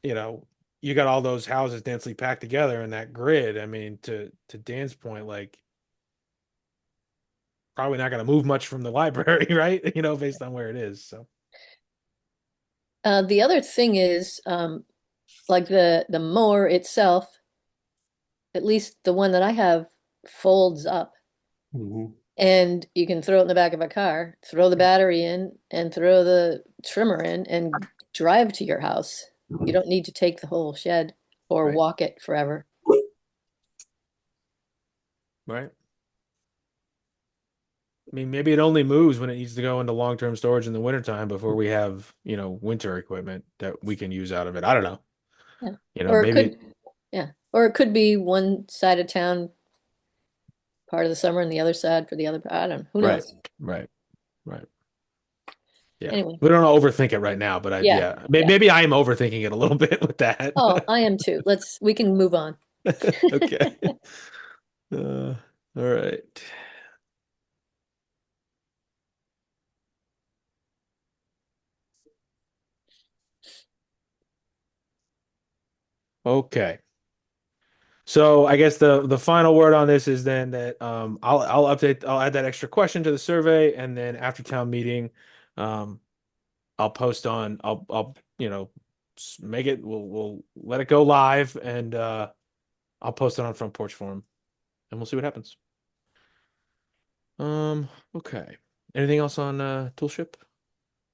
Speaker 1: you know, you got all those houses densely packed together in that grid. I mean, to Dan's point, like probably not going to move much from the library, right? Based on where it is. So,
Speaker 4: the other thing is, like the mower itself, at least the one that I have folds up
Speaker 6: Mhm.
Speaker 4: and you can throw it in the back of a car, throw the battery in and throw the trimmer in and drive to your house. You don't need to take the whole shed or
Speaker 1: right,
Speaker 4: walk it forever.
Speaker 1: right. I mean, maybe it only moves when it needs to go into long-term storage in the wintertime before we have, winter equipment that we can use out of it. I don't know.
Speaker 4: Yeah. Or it
Speaker 1: Maybe
Speaker 4: could, yeah. Or it could be one side of town part of the summer and the other side for the other. I don't know. Who
Speaker 1: right,
Speaker 4: knows?
Speaker 1: right, right. Yeah.
Speaker 4: Anyway,
Speaker 1: We don't overthink it right now, but
Speaker 4: yeah,
Speaker 1: yeah,
Speaker 4: yeah.
Speaker 1: maybe I am overthinking it a little bit with that.
Speaker 4: Oh, I am too. We can move on.
Speaker 1: Okay. All right. Okay. So I guess the final word on this is then that I'll add that extra question to the survey, and then after town meeting, um I'll make it, we'll let it go live, and I'll post it on Front Porch Forum and we'll see what happens. Okay. Anything else on Toolship?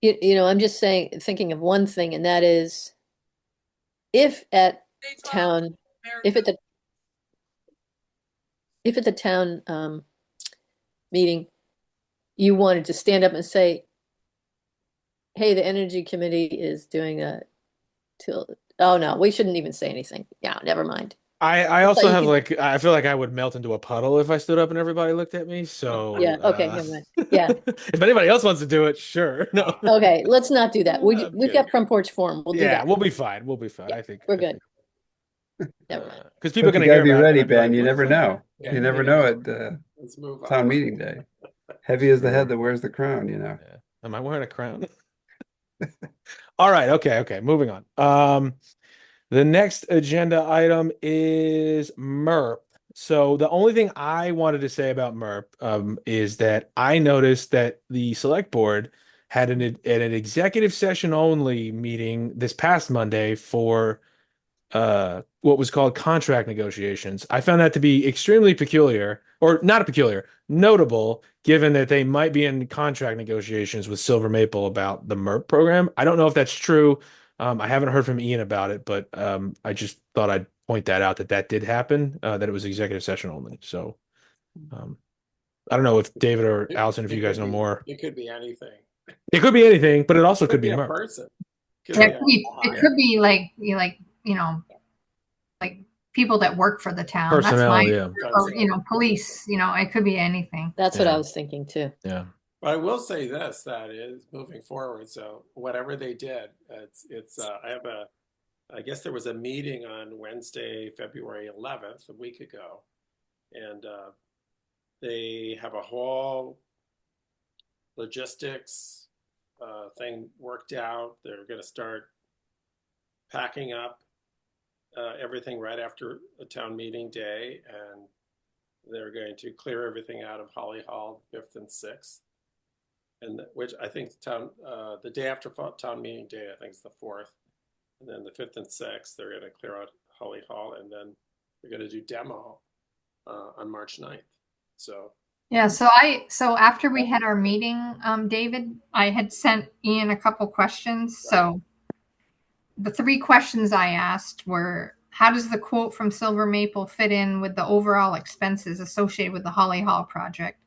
Speaker 4: I'm just saying, thinking of one thing, and that is if at town, if at the if at the town meeting you wanted to stand up and say, "Hey, the energy committee is doing a till." Oh no, we shouldn't even say anything. Yeah, never mind.
Speaker 1: I
Speaker 4: So
Speaker 1: also
Speaker 4: you
Speaker 1: have
Speaker 4: could,
Speaker 1: like I feel like I would melt into a puddle if I stood up and everybody looked at me. So
Speaker 4: yeah, okay, never mind. Yeah,
Speaker 1: if anybody else wants to do it, sure. No.
Speaker 4: okay, let's not do that.
Speaker 1: I'm
Speaker 4: We've
Speaker 1: kidding.
Speaker 4: got front porch forum. We'll do
Speaker 1: Yeah,
Speaker 4: that.
Speaker 1: we'll be fine. We'll be fine.
Speaker 4: Yeah,
Speaker 1: I think
Speaker 4: we're
Speaker 1: I
Speaker 4: good.
Speaker 1: think
Speaker 4: Never mind.
Speaker 1: because people are
Speaker 6: But you
Speaker 1: gonna
Speaker 6: got to
Speaker 1: hear
Speaker 6: be
Speaker 1: about it and
Speaker 6: ready,
Speaker 1: I'd be
Speaker 6: Ben.
Speaker 1: like,
Speaker 6: You
Speaker 1: what is
Speaker 6: never
Speaker 1: that?
Speaker 6: know.
Speaker 5: Yeah,
Speaker 6: You never
Speaker 5: maybe
Speaker 6: know
Speaker 5: let's
Speaker 6: at
Speaker 5: let's move
Speaker 6: town
Speaker 5: on.
Speaker 6: meeting day. Heavy is the head
Speaker 1: Sure.
Speaker 6: that wears the crown.
Speaker 1: Yeah. Am I wearing a crown? All right, okay, moving on. The next agenda item is MERP. So the only thing I wanted to say about MERP is that I noticed that the select board had an executive session only meeting this past Monday for what was called contract negotiations. I found that to be extremely peculiar, or not peculiar, notable, given that they might be in contract negotiations with Silver Maple about the MERP program. I don't know if that's true. I haven't heard from Ian about it, but I just thought I'd point that out that did happen, that it was executive session only. So um, I don't know if David or Allison, if you
Speaker 5: It
Speaker 1: guys
Speaker 5: could
Speaker 1: know
Speaker 5: be
Speaker 1: more.
Speaker 5: it could be anything.
Speaker 1: It could be anything, but it also
Speaker 5: It
Speaker 1: could
Speaker 5: could
Speaker 1: be
Speaker 5: be a
Speaker 1: MERP.
Speaker 5: person. It could
Speaker 3: Yeah,
Speaker 5: be
Speaker 1: True.
Speaker 3: it could be,
Speaker 5: a
Speaker 3: it
Speaker 1: Yeah.
Speaker 3: could be like, like people that work for the town. That's my,
Speaker 1: Personnel, yeah.
Speaker 3: or,
Speaker 5: person.
Speaker 3: police, it could be anything.
Speaker 4: That's what I
Speaker 1: Yeah.
Speaker 4: was thinking too.
Speaker 1: Yeah.
Speaker 5: But I will say this, that is moving forward. So whatever they did, it's I guess there was a meeting on Wednesday, February 11th, a week ago, and they have a whole logistics thing worked out. They're going to start packing up everything right after a town meeting day, and they're going to clear everything out of Holly Hall 5th and 6th, and which I think the day after town meeting day, I think is the 4th, and then the 5th and 6th they're going to clear out Holly Hall, and then they're going to do demo on March 9th. So
Speaker 3: yeah, so after we had our meeting, David, I had sent Ian a couple questions. So the 3 questions I asked were, how does the quote from Silver Maple fit in with the overall expenses associated with the Holly Hall project?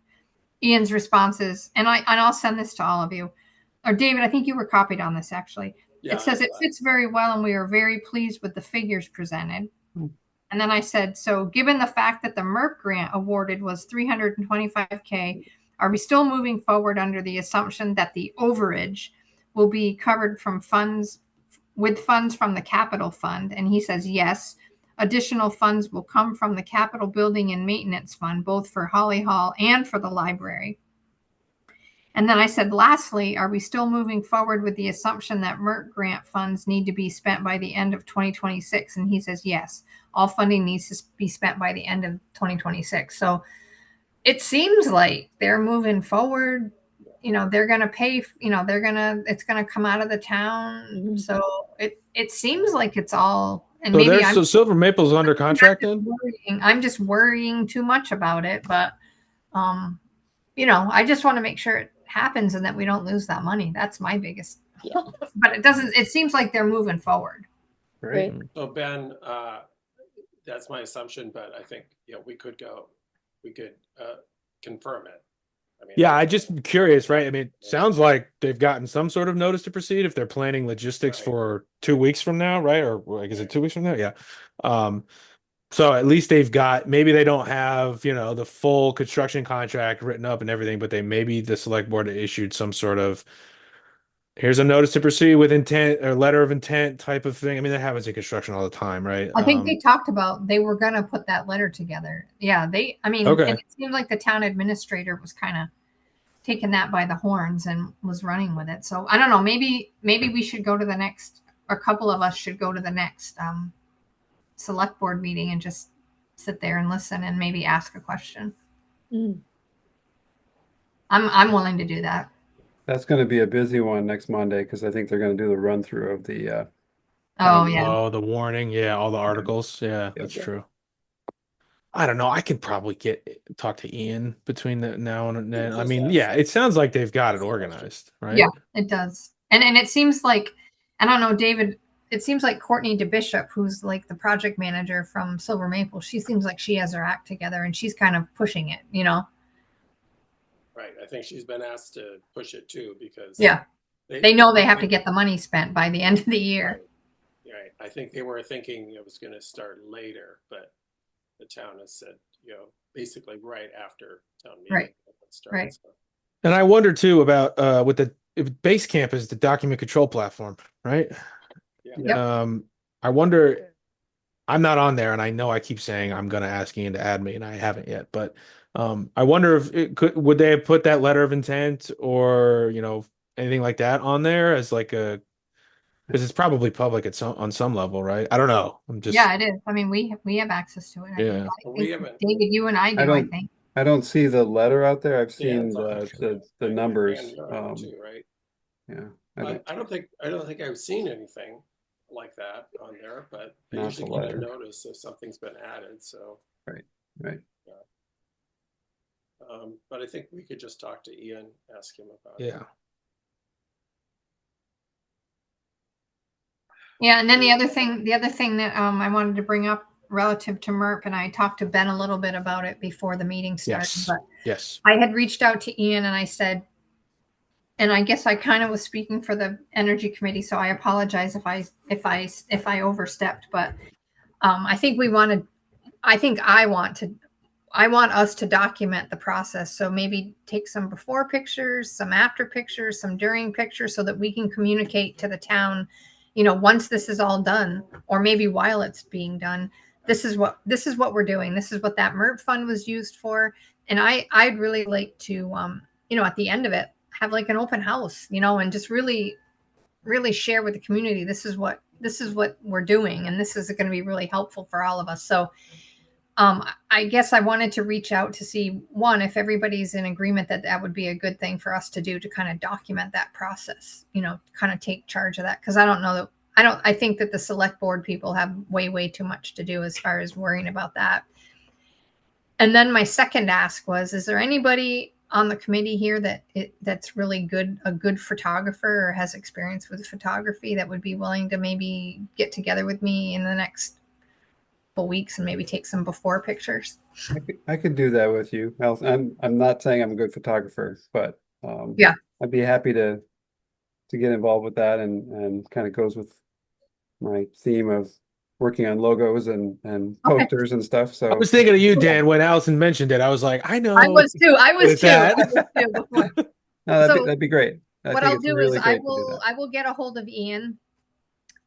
Speaker 3: Ian's responses, and I'll send this to all of you. Or David, I think you were copied on this actually.
Speaker 5: yeah,
Speaker 3: It says it fits very well and we are very pleased with the figures presented. And then I said, so given the fact that the MERP grant awarded was $325K, are we still moving forward under the assumption that the overage will be covered from funds from the capital fund? And he says, yes. Additional funds will come from the capital building and maintenance fund, both for Holly Hall and for the library. And then I said, lastly, are we still moving forward with the assumption that MERP grant funds need to be spent by the end of 2026? And he says, yes, all funding needs to be spent by the end of 2026. So it seems like they're moving forward. They're going to pay, it's going to come out of the town. So it seems like it's all, and
Speaker 1: So
Speaker 3: maybe
Speaker 1: so Silver Maple's under contract then?
Speaker 3: I'm just worrying too much about it, but, I just want to make sure it happens and that we don't lose that money. That's my biggest, but it seems like they're moving forward.
Speaker 6: Great.
Speaker 5: So Ben, that's my assumption, but I think we could confirm it. I mean,
Speaker 1: Yeah, I just curious, right? I mean, it sounds like they've gotten some sort of notice to proceed if they're planning logistics for 2 weeks from now, right? Or like, is it 2 weeks from now? Yeah. So at least they've got, maybe they don't have, the full construction contract written up and everything, but maybe the select board issued some sort of, here's a notice to proceed with intent or letter of intent type of thing. I mean, that happens in construction all the time, right?
Speaker 3: I think they talked about they were going to put that letter together. Yeah, and
Speaker 1: Okay.
Speaker 3: it seemed like the town administrator was kind of taking that by the horns and was running with it. So I don't know, maybe we should go to the next, a couple of us should go to the next select board meeting and just sit there and listen and maybe ask a question. I'm willing to do that.
Speaker 6: That's going to be a busy one next Monday because I think they're going to do the run through of the
Speaker 3: Oh yeah.
Speaker 1: Oh, the warning. Yeah, all the articles. Yeah, that's true. I don't know. I could probably talk to Ian between now and then. I mean, yeah, it sounds like they've got it organized, right?
Speaker 3: Yeah, it does. And it seems like, I don't know, David, it seems like Courtney DeBishop, who's like the project manager from Silver Maple, she seems like she has her act together and she's kind of pushing it,
Speaker 5: Right. I think she's been asked to push it too because
Speaker 3: they know they have to get the money spent by the end of the year.
Speaker 5: Right. I think they were thinking it was going to start later, but the town has said, basically right after town meeting.
Speaker 3: Right.
Speaker 5: Starts, so.
Speaker 1: And I wonder too about with Base Camp is the document control platform, right?
Speaker 5: Yeah.
Speaker 3: Yep.
Speaker 1: I wonder, I'm not on there and I know I keep saying I'm going to ask Ian to add me and I haven't yet, but I wonder if would they have put that letter of intent or, anything like that on there as like because it's probably public on some level, right? I don't know.
Speaker 3: Yeah, it is. I mean, we have access to it.
Speaker 1: Yeah.
Speaker 3: David, you and I do, I think.
Speaker 6: I don't see the letter out there. I've seen the numbers.
Speaker 5: Too, right?
Speaker 6: Yeah.
Speaker 5: I don't think I've seen anything like that on there, but I usually get a notice if something's been added. So
Speaker 6: right.
Speaker 5: Yeah. But I think we could just talk to Ian, ask him about it.
Speaker 1: Yeah.
Speaker 3: Yeah, and then the other thing that I wanted to bring up relative to MERP, and I talked to Ben a little bit about it before the meeting started.
Speaker 1: Yes.
Speaker 3: I had reached out to Ian and I said, and I guess I kind of was speaking for the Energy Committee, so I apologize if I overstepped. But I think I want us to document the process. So maybe take some before pictures, some after pictures, some during pictures, so that we can communicate to the town, once this is all done, or maybe while it's being done, this is what we're doing. This is what that MERP fund was used for. And I'd really like to, at the end of it, have like an open house, and just really, really share with the community. This is what this is what we're doing, and this is going to be really helpful for all of us. So I guess I wanted to reach out to see, one, if everybody's in agreement that that would be a good thing for us to do, to kind of document that process, kind of take charge of that. Because I don't know that, I think that the select board people have way too much to do as far as worrying about that. And then my second ask was, is there anybody on the committee here that's really a good photographer or has experience with photography that would be willing to maybe get together with me in the next couple weeks and maybe take some before pictures?
Speaker 6: I could do that with you. I'm not saying I'm a good photographer, but
Speaker 3: Yeah.
Speaker 6: I'd be happy to get involved with that, and kind of goes with my theme of working on logos and
Speaker 3: Okay.
Speaker 6: posters and stuff.
Speaker 1: I
Speaker 6: So
Speaker 1: was thinking of you, Dan, when Allison mentioned it. I was like, I
Speaker 3: I
Speaker 1: know
Speaker 3: was too. I
Speaker 1: good
Speaker 3: was
Speaker 1: at
Speaker 3: too. I
Speaker 1: that.
Speaker 3: was too before.
Speaker 6: no,
Speaker 3: So
Speaker 6: that'd be great. I
Speaker 3: what
Speaker 6: think
Speaker 3: I'll
Speaker 6: it's
Speaker 3: do is
Speaker 6: really great to do that.
Speaker 3: I will get a hold of Ian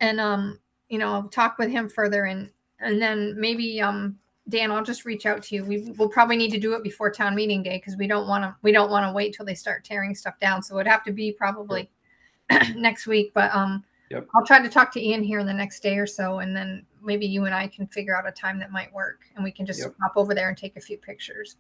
Speaker 3: and I'll talk with him further, and then maybe Dan, I'll just reach out to you. We'll probably need to do it before town meeting day because we don't want to wait till they start tearing stuff down. So it'd have to be probably next week. But
Speaker 6: Yep.
Speaker 3: I'll try to talk to Ian here in the next day or so, and then maybe you and I can figure out a time that might work, and we can just hop over there and take a few pictures.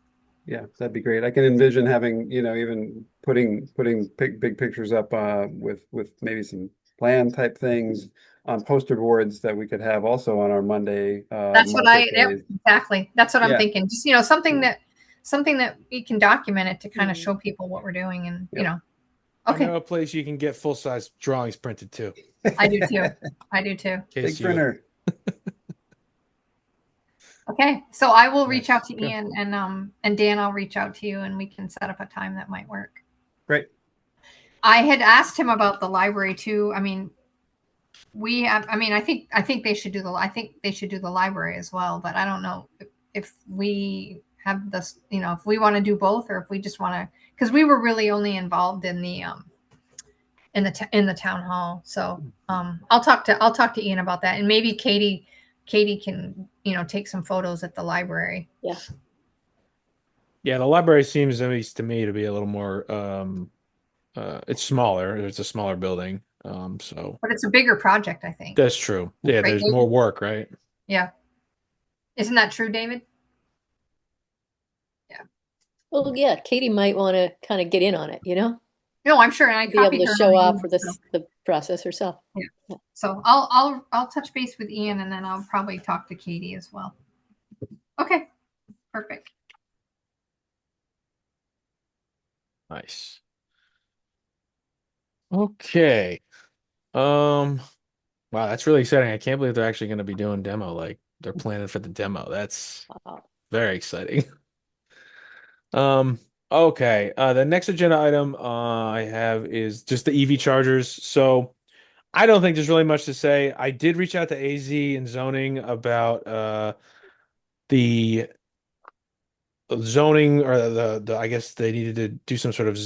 Speaker 6: Yeah, that'd be great. I can envision having, even putting big pictures up with maybe some plan type things on poster boards that we could have also on our Monday
Speaker 3: That's what
Speaker 6: market days.
Speaker 3: exactly. That's what I'm
Speaker 6: Yeah.
Speaker 3: thinking. Just something that we can document it to kind of show people what we're doing, and
Speaker 1: I know a place you can get full-size drawings printed too.
Speaker 3: I do too. I do too.
Speaker 6: Big printer.
Speaker 3: Okay, so I will reach
Speaker 1: Nice.
Speaker 3: out to Ian, and Dan, I'll reach out to you, and we can set up a time that might work.
Speaker 6: Great.
Speaker 3: I had asked him about the library too. I mean, I think they should do the library as well, but I don't know if we have this, if we want to do both, or if we just want to, because we were really only involved in the in the town hall. So I'll talk to Ian about that, and maybe Katie can take some photos at the library.
Speaker 4: Yeah.
Speaker 1: Yeah, the library seems, at least to me, to be a little more it's smaller. It's a smaller building.
Speaker 3: But it's a bigger project, I think.
Speaker 1: That's true. Yeah,
Speaker 3: Right,
Speaker 1: there's
Speaker 3: David?
Speaker 1: more work, right?
Speaker 3: Yeah. Isn't that true, David? Yeah.
Speaker 4: Well, yeah, Katie might want to kind of get in on it,
Speaker 3: No, I'm sure, and I
Speaker 4: be able
Speaker 3: copied
Speaker 4: to
Speaker 3: her
Speaker 4: show
Speaker 3: on
Speaker 4: off for
Speaker 3: the email,
Speaker 4: the process herself.
Speaker 3: Yeah. So I'll touch base with Ian, and then I'll probably talk to Katie as well. Okay. Perfect.
Speaker 1: Nice. Okay. Wow, that's really exciting. I can't believe they're actually going to be doing demo. Like they're planning for the demo. That's
Speaker 4: Wow.
Speaker 1: very exciting. Okay. The next agenda item I have is just the EV chargers. So I don't think there's really much to say. I did reach out to AZ and zoning about the zoning, or the I guess they needed to do some sort of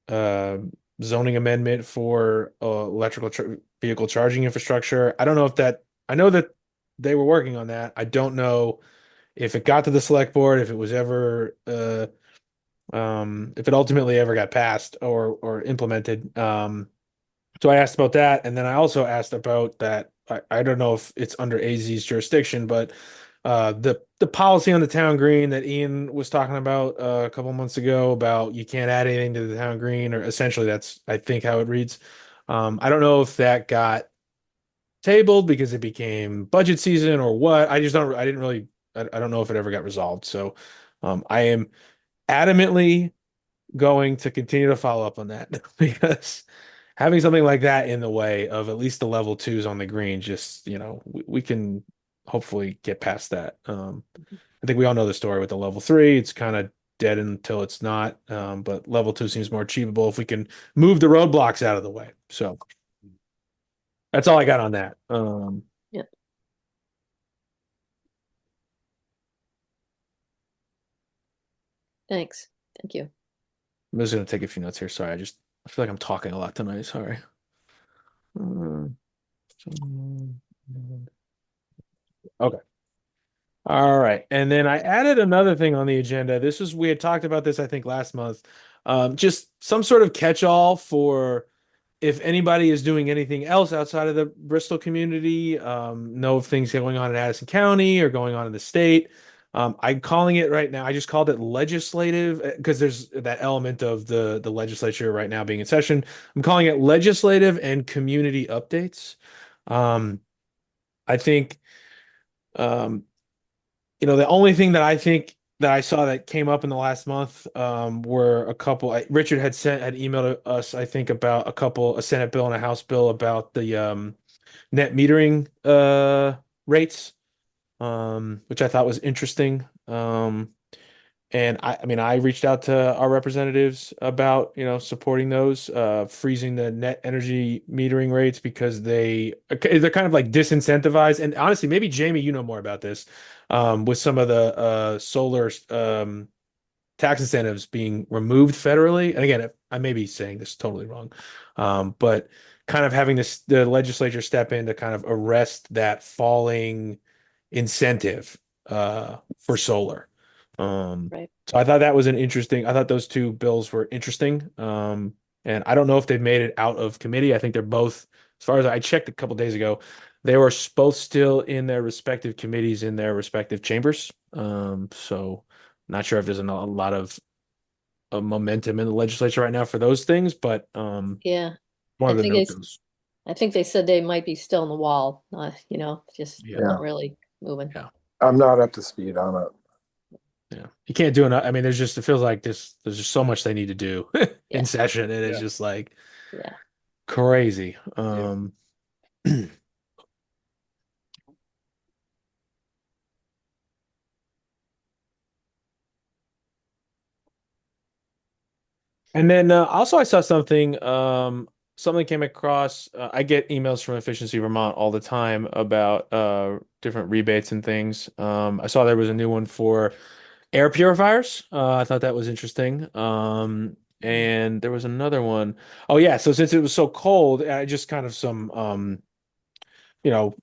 Speaker 1: uh zoning amendment for electrical vehicle charging infrastructure. I don't know if that I know that they were working on that. I don't know if it got to the select board, if it was ever if it ultimately ever got passed or implemented. So I asked about that, and then I also asked about that. I don't know if it's under AZ's jurisdiction, but the policy on the town green that Ian was talking about a couple months ago, about you can't add anything to the town green, or essentially that's, I think, how it reads. I don't know if that got tabled because it became budget season or what. I didn't really, I don't know if it ever got resolved. So I am adamantly going to continue to follow up on that because having something like that in the way of at least the level twos on the green, just, we can hopefully get past that. I think we all know the story with the level three. It's kind of dead until it's not. But level two seems more achievable if we can move the roadblocks out of the way. So that's all I got on that.
Speaker 4: Yeah. Thanks. Thank you.
Speaker 1: I'm just going to take a few notes here. Sorry. I feel like I'm talking a lot tonight. Sorry. Okay. All right. And then I added another thing on the agenda. We had talked about this, I think, last month. Just some sort of catch-all for if anybody is doing anything else outside of the Bristol community, know of things going on in Addison County or going on in the state. I'm calling it right now. I just called it legislative because there's that element of the legislature right now being in session. I'm calling it legislative and community updates. Um, I think um, the only thing that I think that I saw that came up in the last month were a couple. Richard had emailed us, I think, about a Senate bill and a House bill about the net metering rates, which I thought was interesting. And I mean, I reached out to our representatives about, supporting those, freezing the net energy metering rates because they're kind of like disincentivized. And honestly, maybe Jamie, you know more about this, with some of the solar tax incentives being removed federally. And again, I may be saying this totally wrong, but kind of having the legislature step in to kind of arrest that falling incentive for solar.
Speaker 4: Right.
Speaker 1: So I thought that was I thought those two bills were interesting. And I don't know if they've made it out of committee. I think they're both, as far as I checked a couple days ago, they were both still in their respective committees in their respective chambers. So not sure if there's a lot of momentum in the legislature right now for those things, but
Speaker 4: Yeah. I
Speaker 1: wanted to
Speaker 4: think
Speaker 1: note
Speaker 4: it's
Speaker 1: those.
Speaker 4: I think they said they might be still on the wall, just
Speaker 1: Yeah,
Speaker 2: Yeah,
Speaker 4: not really moving.
Speaker 1: yeah,
Speaker 2: I'm not up to speed on it.
Speaker 1: yeah. You can't do enough. I mean, it feels like there's just so much they need to do in
Speaker 4: Yeah.
Speaker 1: session, and it's
Speaker 6: Yeah.
Speaker 1: just like
Speaker 4: Yeah.
Speaker 1: crazy.
Speaker 6: Yeah.
Speaker 1: And then also I saw something came across. I get emails from Efficiency Vermont all the time about different rebates and things. I saw there was a new one for air purifiers. I thought that was interesting. And there was another one. Oh yeah, so since it was so cold, I just kind of some you know,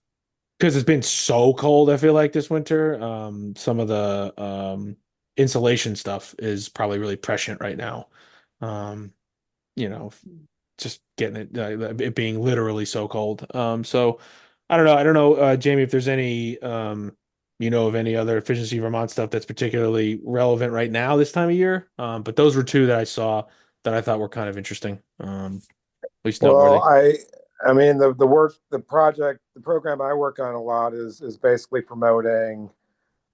Speaker 1: because it's been so cold, I feel like this winter, some of the insulation stuff is probably really prescient right now. Um, you know, just getting it being literally so cold. So I don't know, Jamie, if there's any of any other efficiency Vermont stuff that's particularly relevant right now this time of year. But those were two that I saw that I thought were kind of interesting. At least
Speaker 2: Well,
Speaker 1: noteworthy.
Speaker 2: I mean, the work, the project, the program I work on a lot is basically promoting,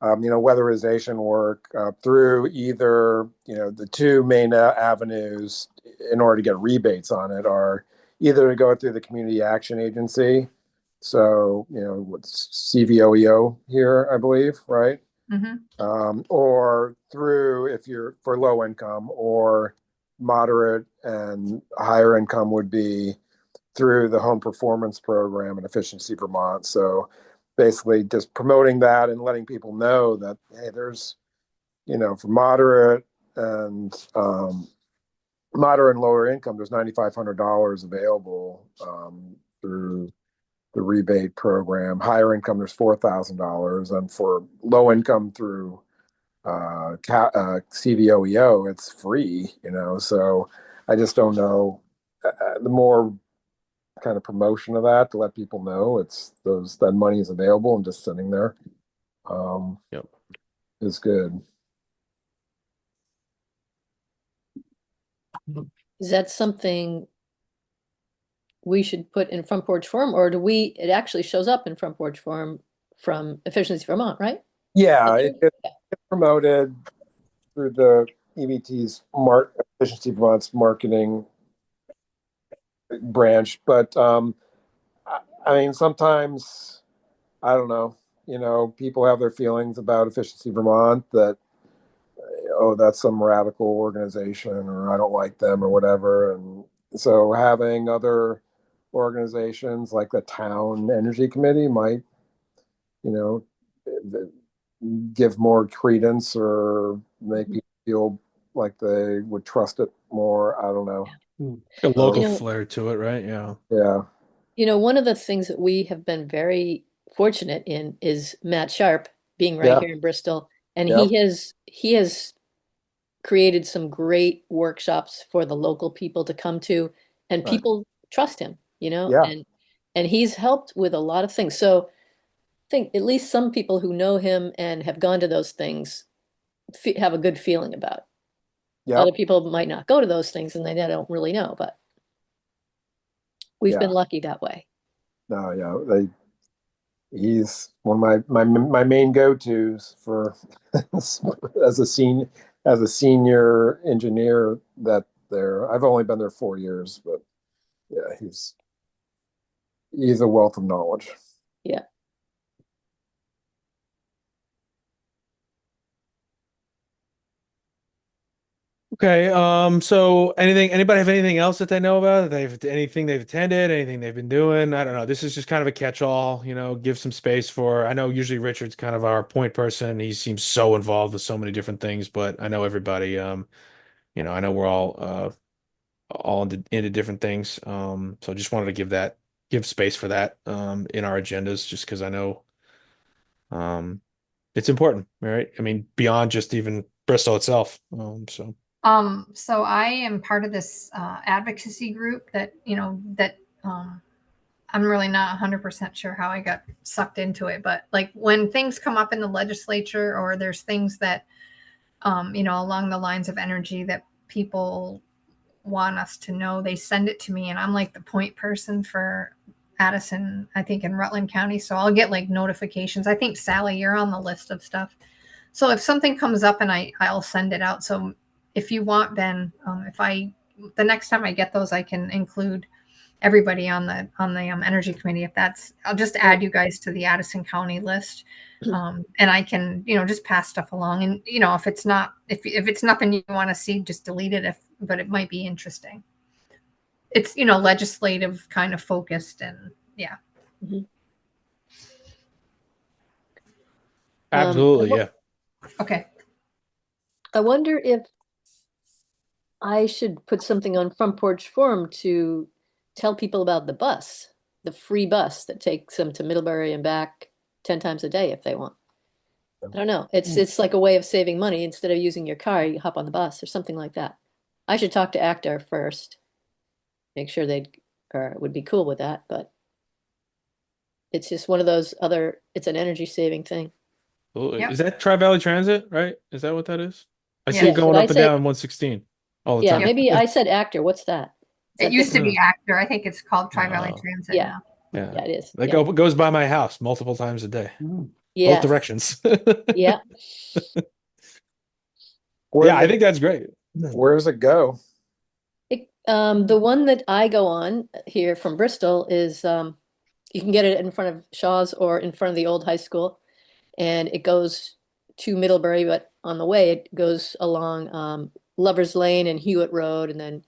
Speaker 2: weatherization work through either, the two main avenues in order to get rebates on it are either to go through the Community Action Agency, so what's CVOEO here, I believe, right?
Speaker 3: Mm-hmm.
Speaker 2: Or through, if you're for low income or moderate and higher income, would be through the home performance program and Efficiency Vermont. So basically just promoting that and letting people know that, hey, there's, for and moderate and lower income, there's $9,500 available through the rebate program. Higher income, there's $4,000, and for low income through CVOEO, it's free. So I just don't know. The more kind of promotion of that to let people know that money is available and just sitting there
Speaker 1: Yep.
Speaker 2: is good.
Speaker 4: Is that something we should put in Front Porch Forum, or it actually shows up in Front Porch Forum from Efficiency Vermont, right?
Speaker 2: Yeah, it gets promoted through the EVT's Efficiency Vermont's marketing branch, but I mean, sometimes I don't know. People have their feelings about Efficiency Vermont that, oh, that's some radical organization, or I don't like them, or whatever. And so having other organizations like the town energy committee might, you know, give more credence or make people feel like they would trust it more. I don't know.
Speaker 1: A
Speaker 4: You
Speaker 1: local
Speaker 2: So,
Speaker 4: know,
Speaker 1: flair to it, right? Yeah.
Speaker 2: yeah,
Speaker 4: one of the things that we have been very fortunate in is Matt Sharp being right
Speaker 2: yeah,
Speaker 4: here in Bristol, and
Speaker 2: yeah,
Speaker 4: he has created some great workshops for the local people to come to, and
Speaker 2: right,
Speaker 4: trust him, you know,
Speaker 2: Yeah.
Speaker 4: and he's helped with a lot of things. So I think at least some people who know him and have gone to those things fe have a good feeling about it. Other
Speaker 2: Yep.
Speaker 4: people might not go to those things and they don't really know, but we've been
Speaker 2: Yeah.
Speaker 4: lucky that way.
Speaker 2: No, yeah. He's one of my main go-tos for as a senior engineer that there. I've only been there 4 years, but yeah, he's a wealth of knowledge.
Speaker 4: Yeah.
Speaker 1: Okay. So anybody have anything else that they know about? Anything they've attended, anything they've been doing? I don't know. This is just kind of a catch-all, give some space for. I know usually Richard's kind of our point person. He seems so involved with so many different things, but I know everybody, I know we're all into different things. So just wanted to give space for that, in our agendas, just because I know, um, it's important, right? I mean, beyond just even Bristol itself. So.
Speaker 3: So I am part of this advocacy group that, I'm really not 100% sure how I got sucked into it, but like when things come up in the legislature or there's things that, along the lines of energy that people want us to know, they send it to me, and I'm like the point person for Addison, I think in Rutland County. So I'll get like notifications. I think Sally, you're on the list of stuff. So if something comes up and I'll send it out. So if you want, Ben, if I the next time I get those, I can include everybody on the energy committee. If that's, I'll just
Speaker 4: Sure.
Speaker 3: add you guys to the Addison County list, and I can just pass stuff along. And if it's not if it's nothing you want to see, just delete it. But it might be interesting. It's legislative kind of focused, and yeah.
Speaker 4: Mhm.
Speaker 1: Absolutely, yeah.
Speaker 3: Okay.
Speaker 4: I wonder if I should put something on Front Porch Forum to tell people about the bus, the free bus that takes them to Middlebury and back 10 times a day if they want. I don't know. It's like a way of saving money. Instead of using your car, you hop on the bus or something like that. I should talk to Actor first, make sure they'd or would be cool with that, but it's just one of those other, it's an energy saving thing.
Speaker 1: Absolutely.
Speaker 3: Yep.
Speaker 1: Is that Tri-Valley Transit, right? Is that what that is? I see it
Speaker 4: Yeah,
Speaker 3: Yes.
Speaker 4: did
Speaker 1: going
Speaker 4: I
Speaker 1: up and
Speaker 4: say,
Speaker 1: down 116 all the
Speaker 4: yeah,
Speaker 1: time.
Speaker 3: Yep.
Speaker 4: maybe I said Actor. What's that? Is
Speaker 3: It
Speaker 4: that
Speaker 3: used to
Speaker 1: Yeah.
Speaker 3: be Actor. I think it's called Tri Valley
Speaker 1: Uh,
Speaker 3: Transit
Speaker 4: Yeah,
Speaker 3: now.
Speaker 1: yeah.
Speaker 4: yeah, it is.
Speaker 1: That
Speaker 4: Yeah.
Speaker 1: goes by my house multiple times a day, both
Speaker 4: Yes.
Speaker 1: directions.
Speaker 4: Yeah.
Speaker 2: Where
Speaker 1: Yeah,
Speaker 2: does
Speaker 1: I
Speaker 2: it
Speaker 1: think that's great.
Speaker 2: where does it go?
Speaker 4: The one that I go on here from Bristol is you can get it in front of Shaw's or in front of the old high school, and it goes to Middlebury, but on the way it goes along Lover's Lane and Hewitt Road, and then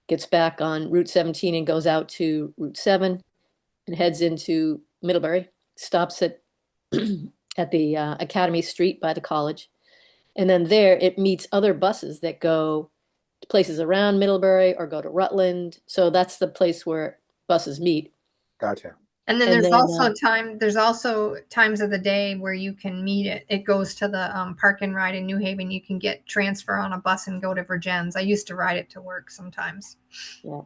Speaker 4: gets back on Route 17 and goes out to Route 7 and heads into Middlebury, stops at at the Academy Street by the college, and then there it meets other buses that go to places around Middlebury or go to Rutland. So that's the place where buses meet.
Speaker 2: Gotcha.
Speaker 3: And then
Speaker 4: And
Speaker 3: there's
Speaker 4: then
Speaker 3: also times of the day where you can meet it. It goes to the park and ride in New Haven. You can get transfer on a bus and go to Virgins. I used to ride it to work sometimes.
Speaker 4: yeah,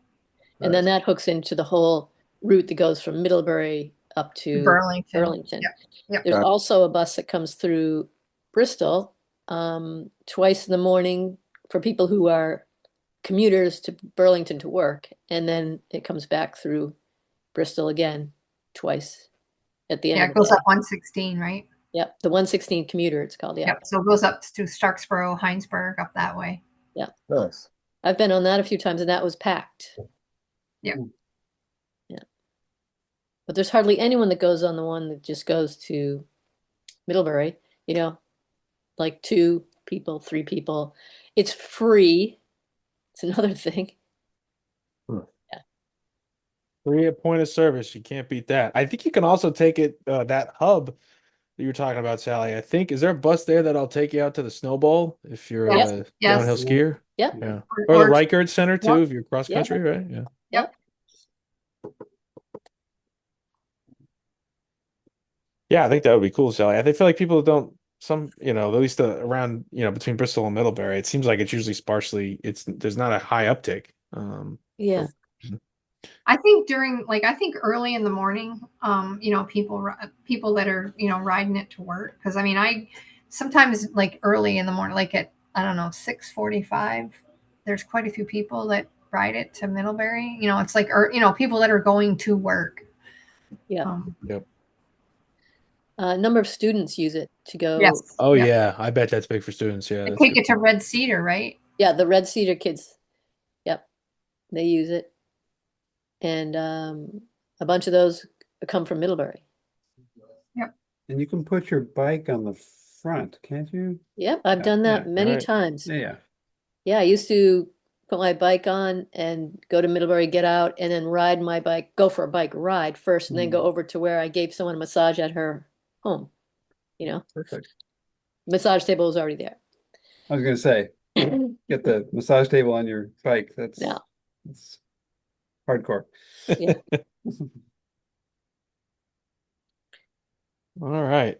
Speaker 4: and then
Speaker 2: Nice.
Speaker 4: that hooks into the whole route that goes from Middlebury up to
Speaker 3: Burlington.
Speaker 4: Burlington.
Speaker 3: Yep. Yep.
Speaker 4: There's
Speaker 2: Got
Speaker 4: also a bus that comes through Bristol twice in the morning for people who are commuters to Burlington to work, and then it comes back through Bristol again twice at the end
Speaker 3: Yeah,
Speaker 4: of
Speaker 3: it
Speaker 4: the
Speaker 3: goes up
Speaker 4: day.
Speaker 3: 116, right?
Speaker 4: Yep, the 116 commuter, it's called. Yeah,
Speaker 3: Yep. So it goes up to Starksboro, Heinsberg, up that way.
Speaker 4: yeah.
Speaker 2: nice.
Speaker 4: I've been on that a few times, and that was packed.
Speaker 3: Yep.
Speaker 4: Yeah, but there's hardly anyone that goes on the one that just goes to Middlebury. You know, like two people, three people. It's free. It's another thing.
Speaker 2: Hmm.
Speaker 4: Yeah.
Speaker 1: Free at point of service. You can't beat that. I think you can also take it, that hub that you're talking about, Sally. I think, is there a bus there that'll take you out to the Snow Bowl if you're
Speaker 4: Yep.
Speaker 1: a downhill
Speaker 3: Yes.
Speaker 1: skier?
Speaker 4: Yep.
Speaker 1: Yeah.
Speaker 3: Or,
Speaker 1: Or the
Speaker 3: or
Speaker 1: Reichert Center
Speaker 3: yep.
Speaker 1: too, if you're cross
Speaker 4: Yep.
Speaker 1: country, right? Yeah.
Speaker 4: Yep.
Speaker 1: Yeah, I think that would be cool, Sally. I feel like people don't at least around, between Bristol and Middlebury, it seems like it's usually sparsely, there's not a high uptick.
Speaker 4: Yeah.
Speaker 3: I think I think early in the morning, people that are, riding it to work. Cause I mean, I sometimes like early in the morning, like at, I don't know, 6:45, there's quite a few people that ride it to Middlebury. It's like, people that are going to work.
Speaker 4: Yeah.
Speaker 3: Um,
Speaker 1: Yep.
Speaker 4: Number of students use it to go.
Speaker 3: yes.
Speaker 1: Oh
Speaker 3: Yep.
Speaker 1: yeah, I bet that's big for students. Yeah,
Speaker 3: They
Speaker 1: that's a
Speaker 3: take
Speaker 1: good
Speaker 3: it to
Speaker 1: point.
Speaker 3: Red Cedar, right?
Speaker 4: Yeah, the Red Cedar kids. Yep, they use it. And a bunch of those come from Middlebury.
Speaker 3: Yep.
Speaker 6: And you can put your bike on the front, can't you?
Speaker 4: Yep, I've
Speaker 6: Yeah,
Speaker 4: done
Speaker 6: yeah,
Speaker 4: that many
Speaker 1: Right.
Speaker 4: times.
Speaker 6: yeah.
Speaker 4: Yeah, I used to put my bike on and go to Middlebury, get out, and then ride my bike, go for a bike ride first, and then go over to where I gave someone a massage at her home. You know,
Speaker 6: Perfect.
Speaker 4: massage table was already there.
Speaker 6: I was gonna say, get the massage table on your bike.
Speaker 4: Yeah,
Speaker 6: That's hardcore.
Speaker 4: yeah.
Speaker 1: All right.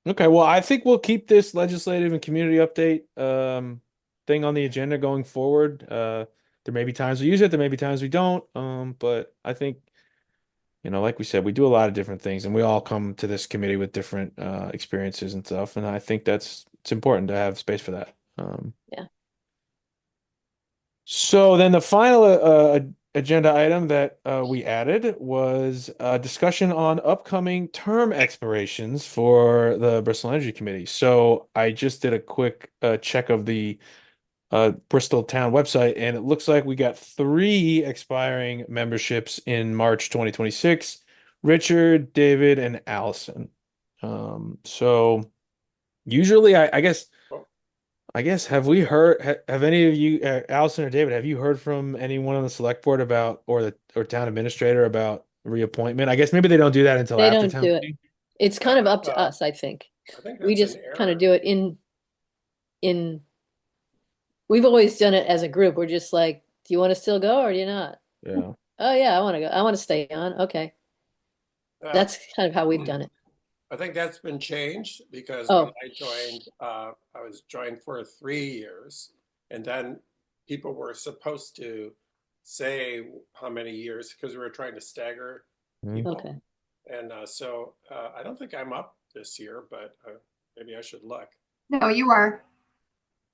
Speaker 1: Okay, well, I think we'll keep this legislative and community update thing on the agenda going forward. There may be times we use it, there may be times we don't. But I think, like we said, we do a lot of different things and we all come to this committee with different experiences and stuff. And I think it's important to have space for that.
Speaker 4: Yeah.
Speaker 1: So then the final agenda item that we added was a discussion on upcoming term expirations for the Bristol Energy Committee. So I just did a quick check of the Bristol Town website, and it looks like we got three expiring memberships in March 2026: Richard, David, and Allison. So usually, I guess have we heard have any of you Allison or David, have you heard from anyone on the select board about or town administrator about reappointment? I guess maybe they don't do that until
Speaker 4: They
Speaker 1: after
Speaker 4: don't
Speaker 1: town
Speaker 4: do it.
Speaker 1: meeting.
Speaker 4: It's kind of up to us, I think.
Speaker 5: I think
Speaker 4: We
Speaker 5: that's an
Speaker 4: just kind of
Speaker 5: error.
Speaker 4: do it in we've always done it as a group. We're just like, do you want to still go or do you not?
Speaker 1: Yeah.
Speaker 4: Oh yeah, I want to go. I want to stay on. Okay.
Speaker 5: Uh,
Speaker 4: That's kind of how we've done it.
Speaker 5: I think that's been changed because when
Speaker 4: Oh,
Speaker 5: I joined, I was joined for 3 years, and then people were supposed to say how many years because we were trying to stagger
Speaker 1: Mhm.
Speaker 5: people.
Speaker 4: okay.
Speaker 5: And I don't think I'm up this year, but maybe I should look.
Speaker 3: No, you are.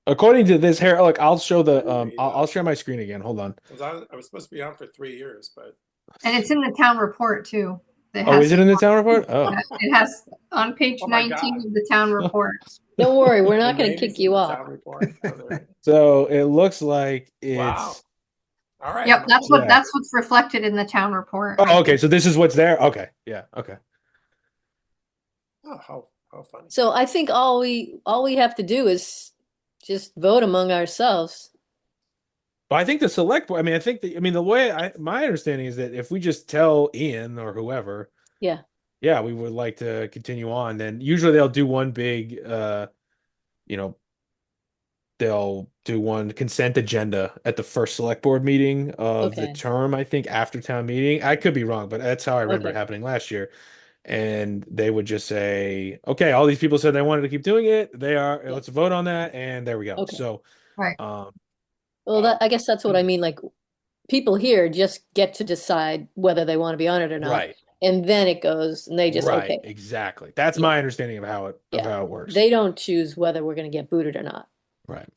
Speaker 1: According to this here, look, I'll show the
Speaker 5: Maybe,
Speaker 1: I'll share my screen again. Hold on.
Speaker 5: I was supposed to be on for 3 years, but
Speaker 3: And it's in the town report too. It
Speaker 1: Oh, is
Speaker 3: has
Speaker 1: it in the town report? Oh.
Speaker 3: it has on page
Speaker 5: oh my
Speaker 3: 19
Speaker 5: God,
Speaker 3: of the town report.
Speaker 4: Don't worry, we're
Speaker 5: my
Speaker 4: not going to
Speaker 5: name
Speaker 4: kick
Speaker 5: is in
Speaker 4: you
Speaker 5: the
Speaker 4: off.
Speaker 5: town report. Oh, there.
Speaker 1: So it looks like
Speaker 5: Wow.
Speaker 1: it's
Speaker 5: All right.
Speaker 3: Yep,
Speaker 1: yeah.
Speaker 3: that's what's reflected in the town report.
Speaker 1: Oh, okay. So this is what's there. Okay. Yeah. Okay.
Speaker 5: Oh, how funny.
Speaker 4: So I think all we have to do is just vote among ourselves.
Speaker 1: But I think the select board, I mean, the way my understanding is that if we just tell Ian or whoever,
Speaker 4: Yeah.
Speaker 1: yeah, we would like to continue on, then usually they'll do one big, you know, they'll do one consent agenda at the first select board meeting of the
Speaker 4: Okay.
Speaker 1: term, I think, after town meeting. I could be wrong, but that's how I remember it
Speaker 4: Okay.
Speaker 1: happening last year. And they would just say, okay, all these people said they wanted to keep doing it. They are,
Speaker 4: Yeah.
Speaker 1: let's vote on that. And there we go.
Speaker 4: Okay.
Speaker 1: So,
Speaker 3: Right.
Speaker 1: um,
Speaker 4: Well,
Speaker 5: Um,
Speaker 4: I guess that's what I mean. Like people here just get to decide whether they want to be on it or not.
Speaker 1: right.
Speaker 4: And then it goes and they just,
Speaker 1: Right,
Speaker 4: okay.
Speaker 1: exactly. That's
Speaker 4: Yeah.
Speaker 1: my understanding of
Speaker 4: Yeah.
Speaker 1: how it works.
Speaker 4: They don't choose whether we're going to get booted or not.
Speaker 1: Right.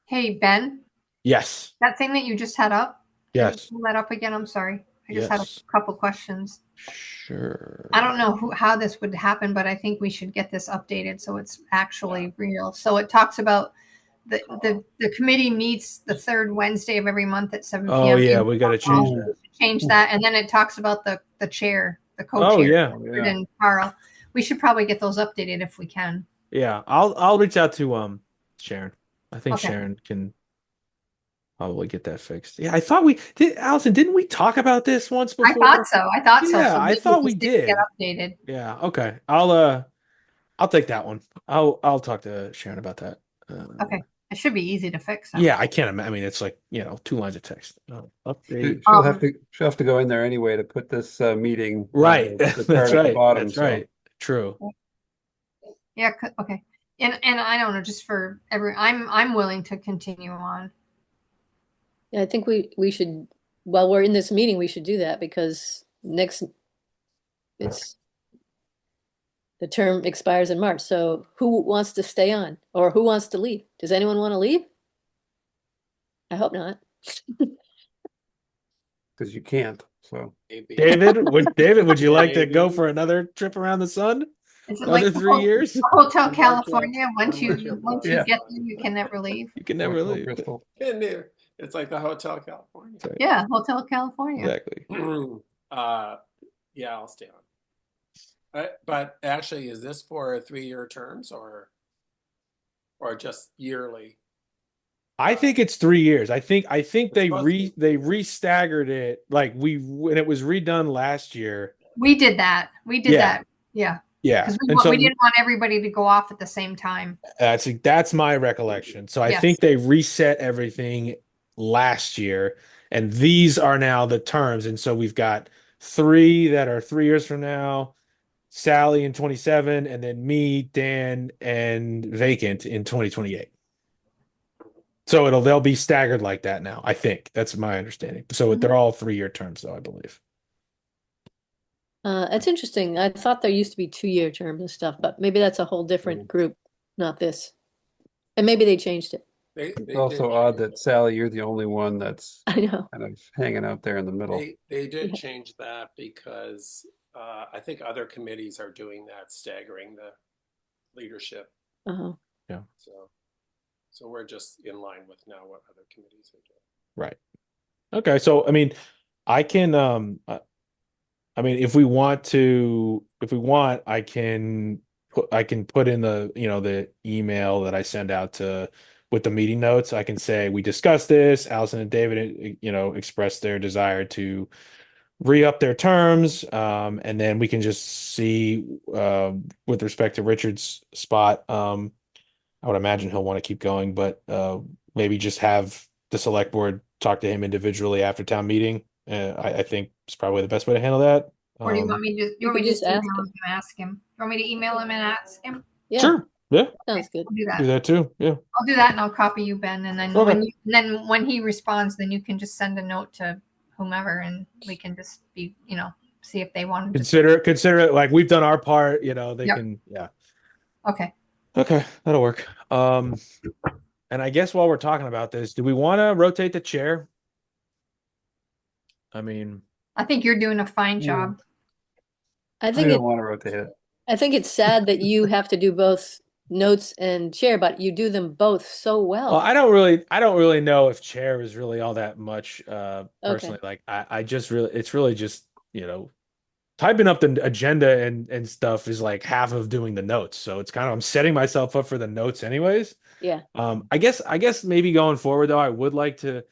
Speaker 3: Hey, Ben,
Speaker 1: Yes.
Speaker 3: that thing that you just had up, can you
Speaker 1: Yes.
Speaker 3: pull that up again? I'm sorry. I just had a
Speaker 1: Yes.
Speaker 3: couple questions. I
Speaker 1: Sure.
Speaker 3: don't know how this would happen, but I think we should get this updated so it's actually real. So it talks about the committee meets the third Wednesday of every month at 7
Speaker 1: Oh
Speaker 3: p.m.
Speaker 1: yeah,
Speaker 3: in
Speaker 1: we got to
Speaker 3: town
Speaker 1: change
Speaker 3: hall.
Speaker 1: that.
Speaker 3: Change that, and then it talks about the chair, the
Speaker 1: Oh
Speaker 3: co-chair,
Speaker 1: yeah.
Speaker 6: Oh,
Speaker 3: Richard
Speaker 6: yeah.
Speaker 3: and Carl. We should probably get those updated if we can.
Speaker 1: Yeah. I'll reach out to Sharon. I think
Speaker 3: Okay.
Speaker 1: Sharon can probably get that fixed. Yeah, I thought we did. Allison, didn't we talk about this once
Speaker 3: I thought
Speaker 1: before?
Speaker 3: so. I thought so.
Speaker 1: Yeah,
Speaker 3: So
Speaker 1: I
Speaker 3: maybe
Speaker 1: thought
Speaker 3: it
Speaker 1: we
Speaker 3: just didn't get
Speaker 1: did.
Speaker 3: updated.
Speaker 1: Yeah, okay. I'll take that one. I'll talk to Sharon about that.
Speaker 3: Okay. It should be easy to fix,
Speaker 1: Yeah, I
Speaker 3: actually.
Speaker 1: can't imagine. I mean, it's like, 2 lines of text. Update.
Speaker 6: She'll have to go in there anyway to put this meeting
Speaker 1: Right.
Speaker 6: the
Speaker 1: That's
Speaker 6: chart at the
Speaker 1: right.
Speaker 6: bottom.
Speaker 1: That's
Speaker 6: So
Speaker 1: right. True.
Speaker 3: Yeah. Okay. And I don't know, just for I'm willing to continue on.
Speaker 4: Yeah, I think we should while we're in this meeting, we should do that because next it's the term expires in March. So who wants to stay on or who wants to leave? Does anyone want to leave? I hope not.
Speaker 6: because you can't. So
Speaker 5: Maybe.
Speaker 1: David, would you like to go
Speaker 5: Maybe.
Speaker 1: for another trip around the sun?
Speaker 3: Is it like
Speaker 1: Another
Speaker 3: the
Speaker 1: 3 years?
Speaker 3: Hotel
Speaker 5: March
Speaker 3: California?
Speaker 5: March
Speaker 3: Once
Speaker 6: Yeah.
Speaker 3: you get there, you can never leave.
Speaker 1: You can never
Speaker 6: Hotel
Speaker 1: leave.
Speaker 6: Bristol.
Speaker 5: in there. It's like the Hotel California.
Speaker 1: That's right.
Speaker 3: Yeah, Hotel California.
Speaker 1: Exactly.
Speaker 5: Yeah, I'll stay on. But actually, is this for 3-year terms or just yearly?
Speaker 1: I think it's 3 years. I think
Speaker 5: It's supposed to be
Speaker 1: they
Speaker 5: 3 years.
Speaker 1: restaggered it like when it was redone last year.
Speaker 3: We did that. We did
Speaker 1: Yeah,
Speaker 3: that. Yeah,
Speaker 1: yeah.
Speaker 3: because
Speaker 1: And
Speaker 3: we
Speaker 1: so
Speaker 3: didn't want everybody to go off at the same time.
Speaker 1: that's my recollection. So I
Speaker 3: Yes.
Speaker 1: think they reset everything last year, and these are now the terms. And so we've got three that are 3 years from now, Sally in 27, and then me, Dan, and vacant in 2028. So they'll be staggered like that now. I think that's my understanding. So they're all 3-year terms, though, I believe.
Speaker 4: It's interesting. I thought there used to be 2-year terms and stuff, but maybe that's a whole different group, not this. And maybe they changed it.
Speaker 6: It's
Speaker 5: They did
Speaker 6: also odd
Speaker 5: change
Speaker 6: that
Speaker 5: it.
Speaker 6: Sally, you're the only one that's
Speaker 4: I know.
Speaker 6: kind of hanging out there in the middle.
Speaker 5: They did
Speaker 4: Yeah.
Speaker 5: change that because I think other committees are doing that, staggering the leadership.
Speaker 4: Uh-huh.
Speaker 1: Yeah.
Speaker 5: So we're just in line with now what other committees are doing.
Speaker 1: Right. Okay. So, I mean, I can, I mean, if we want, I can put in the email that I send out to with the meeting notes. I can say we discussed this. Allison and David, expressed their desire to re-up their terms, and then we can just see with respect to Richard's spot. I would imagine he'll want to keep going, but maybe just have the select board talk to him individually after town meeting. I think it's probably the best way to handle that.
Speaker 3: Or do you want me to
Speaker 4: You could just
Speaker 3: email
Speaker 4: ask
Speaker 3: him
Speaker 4: him.
Speaker 3: and ask him? You want me to email him and ask him?
Speaker 4: Yeah,
Speaker 1: Sure. Yeah,
Speaker 4: sounds good.
Speaker 3: I'll do
Speaker 1: do
Speaker 3: that.
Speaker 1: that too. Yeah.
Speaker 3: I'll do that and I'll copy you, Ben. And then
Speaker 1: Okay.
Speaker 3: when he responds, then you can just send a note to whomever and we can just see if they want to just
Speaker 1: Consider it like we've done our part. They
Speaker 3: Yep.
Speaker 1: can. Yeah.
Speaker 3: Okay.
Speaker 1: Okay, that'll work. And I guess while we're talking about this, do we want to rotate the chair? I mean,
Speaker 3: I think you're doing a fine job.
Speaker 4: I
Speaker 6: I
Speaker 4: think
Speaker 6: don't want to rotate it.
Speaker 4: I think it's sad that you have to do both notes and chair, but you do them both so
Speaker 1: well,
Speaker 4: well.
Speaker 1: I don't really know if chair is really all that much.
Speaker 4: Okay.
Speaker 1: Personally, like I just really, it's really just typing up the agenda and stuff is like half of doing the notes. So it's kind of I'm setting myself up for the notes anyways.
Speaker 4: Yeah.
Speaker 1: I guess maybe going forward though, I would like to.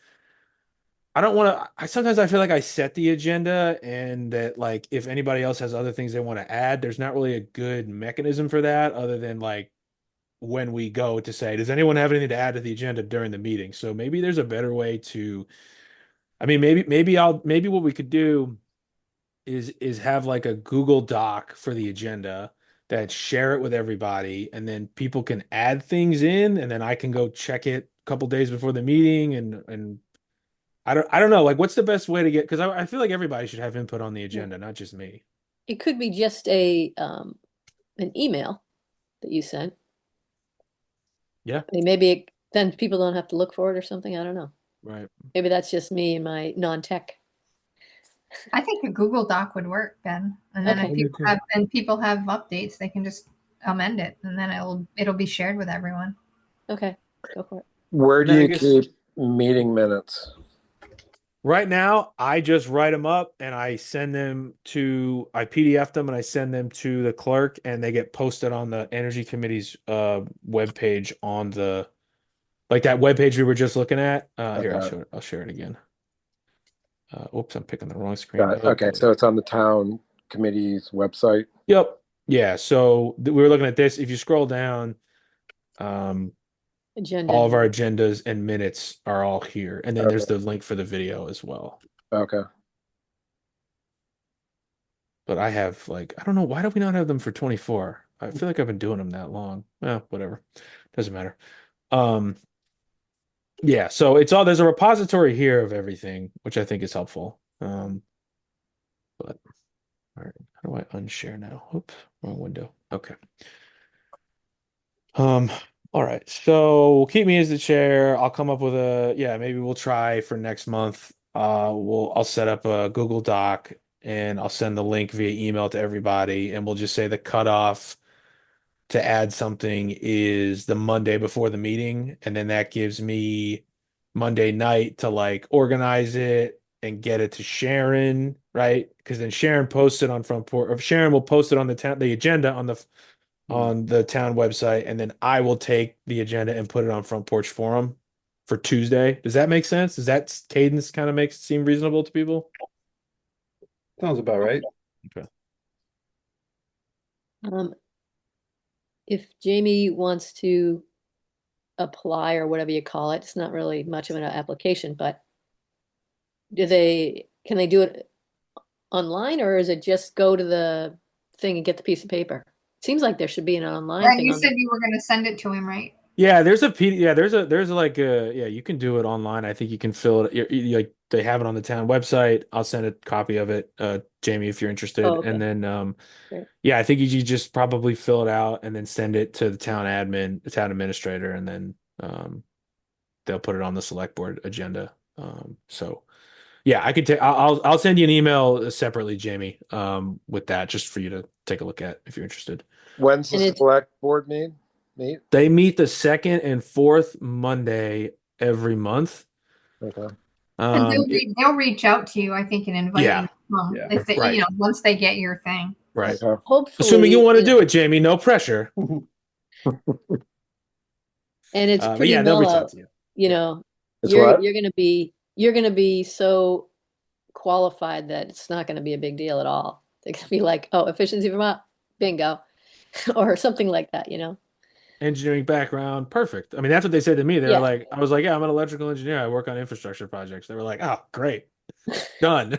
Speaker 1: I don't want to. I sometimes I feel like I set the agenda, and that like if anybody else has other things they want to add, there's not really a good mechanism for that other than like when we go to say, does anyone have anything to add to the agenda during the meeting? So maybe there's a better way to. I mean, maybe what we could do is have like a Google Doc for the agenda that share it with everybody, and then people can add things in, and then I can go check it a couple days before the meeting, and I don't know, like what's the best way to get because I feel like everybody should have input on the agenda, not just me.
Speaker 4: It could be just an email that you sent.
Speaker 1: Yeah,
Speaker 4: I mean, maybe then people don't have to look for it or something. I don't know.
Speaker 1: right.
Speaker 4: Maybe that's just me and my non-tech.
Speaker 3: I think a Google Doc would work, Ben. And then
Speaker 4: Okay.
Speaker 3: if people have updates, they can just amend it, and then it'll be shared with everyone.
Speaker 4: Okay, go for it.
Speaker 2: Where do
Speaker 1: I
Speaker 2: you
Speaker 1: guess
Speaker 2: keep meeting minutes?
Speaker 1: right now I just write them up and I PDF them and I send them to the clerk and they get posted on the Energy Committee's webpage on the like that webpage we were just looking at. Here,
Speaker 2: Okay.
Speaker 1: I'll share it again. Oops, I'm picking the wrong screen.
Speaker 2: Got it. Okay, so it's on the town committee's website.
Speaker 1: Yep. Yeah. So we were looking at this. If you scroll down, um,
Speaker 4: Agenda.
Speaker 1: all of our agendas and minutes are all here, and then there's
Speaker 2: Okay.
Speaker 1: the link for the video as well.
Speaker 2: Okay.
Speaker 1: But I have like I don't know why do we not have them for 24? I feel like I've been doing them that long. Whatever. Doesn't matter. Um, Yeah, so it's all there's a repository here of everything, which I think is helpful. But all right, how do I unshare now? Oops, wrong window. Okay. Um, all right. So keep me as the chair. I'll come up with yeah, maybe we'll try for next month. I'll set up a Google Doc and I'll send the link via email to everybody, and we'll just say the cutoff to add something is the Monday before the meeting, and then that gives me Monday night to like organize it and get it to Sharon, right? Because then Sharon posts it on Front Porch, or Sharon will post it on the agenda
Speaker 6: Hmm.
Speaker 1: on the town website, and then I will take the agenda and put it on Front Porch Forum for Tuesday. Does that make sense? Does that cadence kind of makes seem reasonable to people?
Speaker 6: Sounds about right.
Speaker 1: Okay.
Speaker 4: Um, if Jamie wants to apply or whatever you call it, it's not really much of an application, but can they do it online or is it just go to the thing and get the piece of paper? Seems like there should be an online
Speaker 3: Right,
Speaker 4: thing
Speaker 3: you
Speaker 4: on
Speaker 3: said
Speaker 4: there.
Speaker 3: you were going to send it to him, right?
Speaker 1: Yeah, there's a P yeah, there's like a yeah, you can do it online. I think you can fill it like they have it on the town website. I'll send a copy of it, Jamie, if you're interested.
Speaker 4: Oh,
Speaker 1: And
Speaker 4: okay.
Speaker 1: then
Speaker 4: Great.
Speaker 1: yeah, I think you just probably fill it out and then send it to the town admin, the town administrator, and then they'll put it on the select board agenda. So yeah, I could take I'll send you an email separately, Jamie, with that just for you to take a look at if you're interested.
Speaker 2: When's the
Speaker 4: And it's
Speaker 2: select board meet?
Speaker 1: They meet the second and fourth Monday every month.
Speaker 2: Okay.
Speaker 3: And
Speaker 1: Um, it,
Speaker 3: they'll reach out to you, I think, and invite you
Speaker 1: yeah,
Speaker 3: to come
Speaker 6: Yeah.
Speaker 3: if they,
Speaker 1: right,
Speaker 3: once they get your thing.
Speaker 1: right.
Speaker 2: Okay.
Speaker 1: Assuming you
Speaker 4: hopefully,
Speaker 1: want to do it, Jamie, no pressure.
Speaker 4: and it's
Speaker 1: But
Speaker 4: pretty
Speaker 1: yeah, they'll reach out
Speaker 4: mellow,
Speaker 1: to you.
Speaker 4: you
Speaker 1: Yeah.
Speaker 4: know,
Speaker 2: It's what?
Speaker 4: you're gonna be so qualified that it's not gonna be a big deal at all. They're gonna be like, oh, efficiency from up, bingo, or something like that, you know?
Speaker 1: Engineering background, perfect. I mean, that's what they said to me. They were
Speaker 4: Yeah.
Speaker 1: like, I was like, yeah, I'm an electrical engineer. I work on infrastructure projects. They were like, oh, great, done.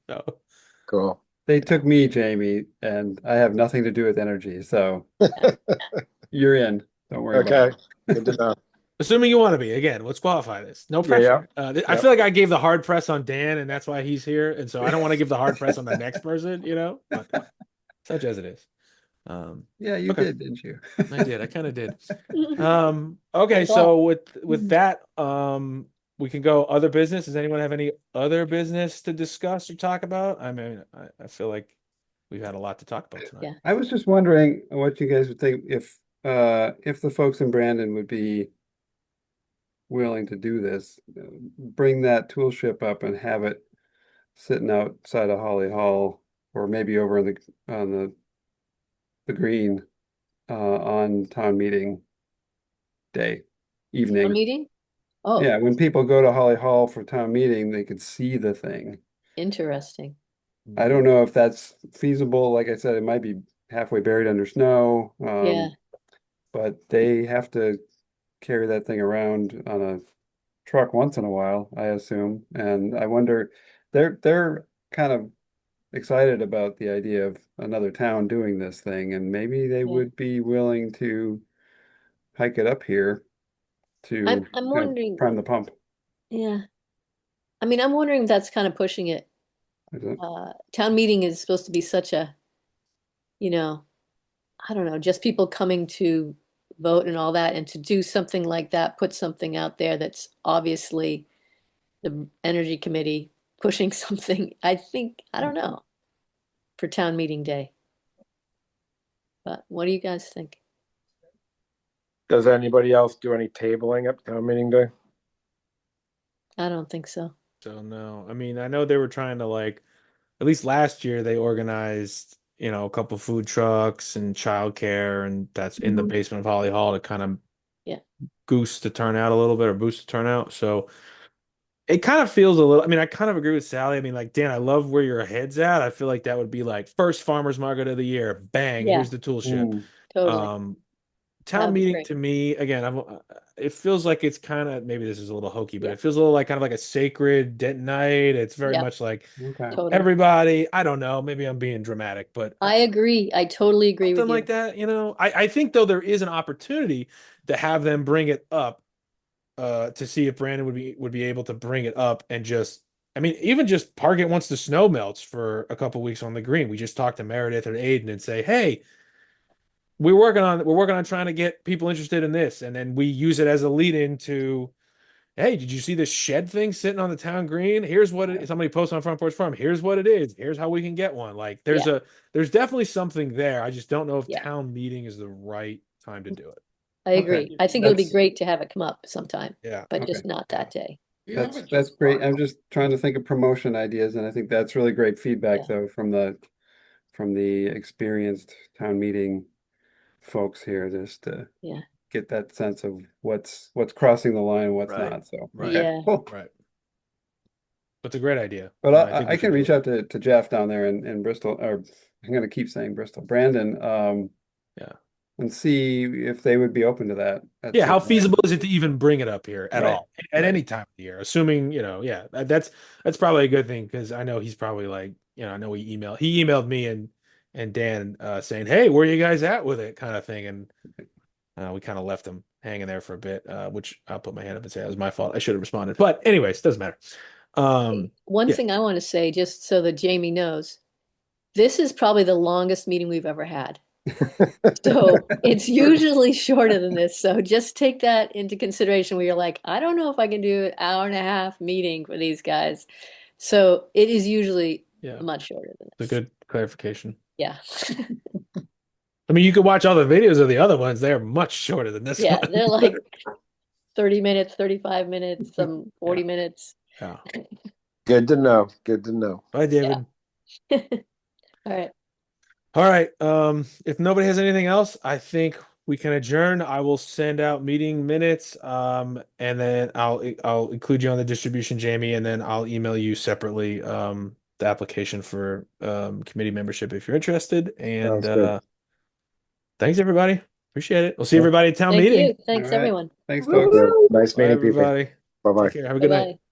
Speaker 1: So,
Speaker 2: Cool.
Speaker 6: They took me, Jamie, and I have nothing to do with energy, so you're in. Don't worry about
Speaker 2: Okay.
Speaker 6: it.
Speaker 2: Good to know.
Speaker 1: assuming you want to be, again, let's qualify this. No
Speaker 2: Yeah, yeah.
Speaker 1: pressure. I
Speaker 2: Yep.
Speaker 1: feel like I gave the hard press on Dan, and that's why he's here. And so I don't want to give the hard press on the next person, but such as it is.
Speaker 6: Yeah, you
Speaker 1: Okay.
Speaker 6: did, didn't you?
Speaker 1: I did. I kind of did. Okay,
Speaker 4: I'm glad.
Speaker 1: so with that, we can go other business. Does anyone have any other business to discuss or talk about? I mean, I feel like we've had a lot to talk about tonight.
Speaker 4: Yeah.
Speaker 6: I was just wondering what you guys would think if the folks in Brandon would be willing to do this, bring that tool ship up and have it sitting outside of Holly Hall or maybe over on the green on town meeting day,
Speaker 4: Town
Speaker 6: evening.
Speaker 4: meeting? Oh,
Speaker 6: Yeah, when people go to Holly Hall for town meeting, they could see the thing.
Speaker 4: interesting.
Speaker 6: I don't know if that's feasible. Like I said, it might be halfway buried under snow.
Speaker 4: Yeah.
Speaker 6: But they have to carry that thing around on a truck once in a while, I assume. And I wonder, they're kind of excited about the idea of another town doing this thing, and maybe they
Speaker 4: Yeah.
Speaker 6: would be willing to hike it up here to
Speaker 4: I'm
Speaker 6: kind of
Speaker 4: wondering,
Speaker 6: prime the pump.
Speaker 4: yeah. I mean, I'm wondering if that's kind of pushing it.
Speaker 6: Is it?
Speaker 4: Town meeting is supposed to be such a, you know, I don't know, just people coming to vote and all that, and to do something like that, put something out there that's obviously the energy committee pushing something, I think, I don't know, for town meeting day. But what do you guys think?
Speaker 2: Does anybody else do any tabling at town meeting day?
Speaker 4: I don't think so.
Speaker 1: So no, I mean, I know they were trying to like, at least last year they organized, a couple food trucks and childcare, and that's in the
Speaker 4: Mhm.
Speaker 1: basement of Holly Hall to kind of
Speaker 4: Yeah.
Speaker 1: goose the turnout a little bit or boost the turnout. So it kind of feels a little, I mean, I kind of agree with Sally. I mean, like, Dan, I love where your head's at. I feel like that would be like first farmer's market of the year. Bang,
Speaker 4: Yeah,
Speaker 1: here's the tool ship.
Speaker 6: Mm.
Speaker 4: totally.
Speaker 1: Um,
Speaker 4: That
Speaker 1: Town
Speaker 4: would be
Speaker 1: meeting
Speaker 4: great.
Speaker 1: to me, again, it feels like it's kind of, maybe this is a little hokey, but
Speaker 4: Yeah.
Speaker 1: it feels a little like kind of like a sacred night. It's very
Speaker 4: Yeah,
Speaker 1: much like
Speaker 6: Okay.
Speaker 4: totally.
Speaker 1: everybody, I don't know, maybe I'm being dramatic, but
Speaker 4: I agree. I totally agree
Speaker 1: something
Speaker 4: with
Speaker 1: like
Speaker 4: you.
Speaker 1: that, I think though there is an opportunity to have them bring it up to see if Brandon would be able to bring it up and just, I mean, even just park it once the snow melts for a couple weeks on the green. We just talk to Meredith or Aiden and say, hey, we're working on trying to get people interested in this, and then we use it as a lead into, hey, did you see this shed thing sitting on the town green? Here's what it is. Somebody posts on Front Porch Farm. Here's what it is. Here's how we can get one. Like
Speaker 4: Yeah.
Speaker 1: there's definitely something there. I just don't know if
Speaker 4: Yeah.
Speaker 1: town meeting is the right time to do it.
Speaker 4: I agree.
Speaker 6: Okay.
Speaker 4: I think it would be
Speaker 6: That's
Speaker 4: great to have it come up sometime,
Speaker 1: Yeah.
Speaker 4: but
Speaker 6: okay.
Speaker 4: just not that day.
Speaker 5: You have
Speaker 6: That's
Speaker 5: it
Speaker 6: that's
Speaker 5: just
Speaker 6: great.
Speaker 5: marked.
Speaker 6: I'm just trying to think of promotion ideas, and I think that's really great feedback
Speaker 4: Yeah.
Speaker 6: though from the experienced town meeting folks here, just to
Speaker 4: Yeah.
Speaker 6: get that sense of what's crossing the line and what's
Speaker 1: Right.
Speaker 6: not. So
Speaker 1: Right.
Speaker 6: okay,
Speaker 4: Yeah.
Speaker 6: cool.
Speaker 1: Right. But it's a great idea.
Speaker 6: But
Speaker 1: And I think
Speaker 6: I
Speaker 1: we should
Speaker 6: can
Speaker 1: do
Speaker 6: reach
Speaker 1: it.
Speaker 6: out to Jeff down there in Bristol, or I'm gonna keep saying Bristol, Brandon,
Speaker 1: Yeah.
Speaker 6: and see if they would be open to that at
Speaker 1: Yeah,
Speaker 6: some
Speaker 1: how
Speaker 6: point.
Speaker 1: feasible is it to even bring it up here at
Speaker 6: Right,
Speaker 1: all at
Speaker 6: right.
Speaker 1: any time of the year? Assuming, yeah, that's probably a good thing because I know he's probably like, I know he emailed me and Dan saying, "Hey, where you guys at with it?" kind of thing, and we kind of left him hanging there for a bit, which I'll put my hand up and say that was my fault. I should have responded, but anyways, doesn't matter.
Speaker 4: One
Speaker 1: Yeah,
Speaker 4: thing I want to say, just so that Jamie knows, this is probably the longest meeting we've ever had. So it's usually shorter than this. So just take that into consideration where you're like, I don't know if I can do an hour and a half meeting for these guys. So it is usually
Speaker 1: yeah,
Speaker 4: much shorter than
Speaker 1: it's a
Speaker 4: this.
Speaker 1: good clarification.
Speaker 4: Yeah.
Speaker 1: I mean, you could watch all the videos of the other ones; they're much shorter than this
Speaker 4: Yeah,
Speaker 1: one.
Speaker 4: they're like 30 minutes, 35 minutes, some 40
Speaker 1: Yeah,
Speaker 4: minutes.
Speaker 1: yeah.
Speaker 2: Good to know. Good to know.
Speaker 1: Bye,
Speaker 4: Yeah.
Speaker 1: David.
Speaker 4: All right.
Speaker 1: All right. If nobody has anything else, I think we can adjourn. I will send out meeting minutes, and then I'll include you on the distribution, Jamie, and then I'll email you separately, the application for committee membership if you're interested. And
Speaker 2: Sounds good.
Speaker 1: thanks, everybody. Appreciate it. We'll see
Speaker 2: Yeah.
Speaker 1: everybody at town
Speaker 4: Thank
Speaker 1: meeting.
Speaker 4: you.
Speaker 6: All
Speaker 4: Thanks,
Speaker 6: right.
Speaker 4: everyone.
Speaker 6: Thanks,
Speaker 2: Thank
Speaker 6: folks.
Speaker 2: you. Nice
Speaker 1: Bye,
Speaker 2: meeting people.
Speaker 1: everybody.
Speaker 2: Bye bye.
Speaker 1: Take care. Have a good night.
Speaker 4: Bye-bye.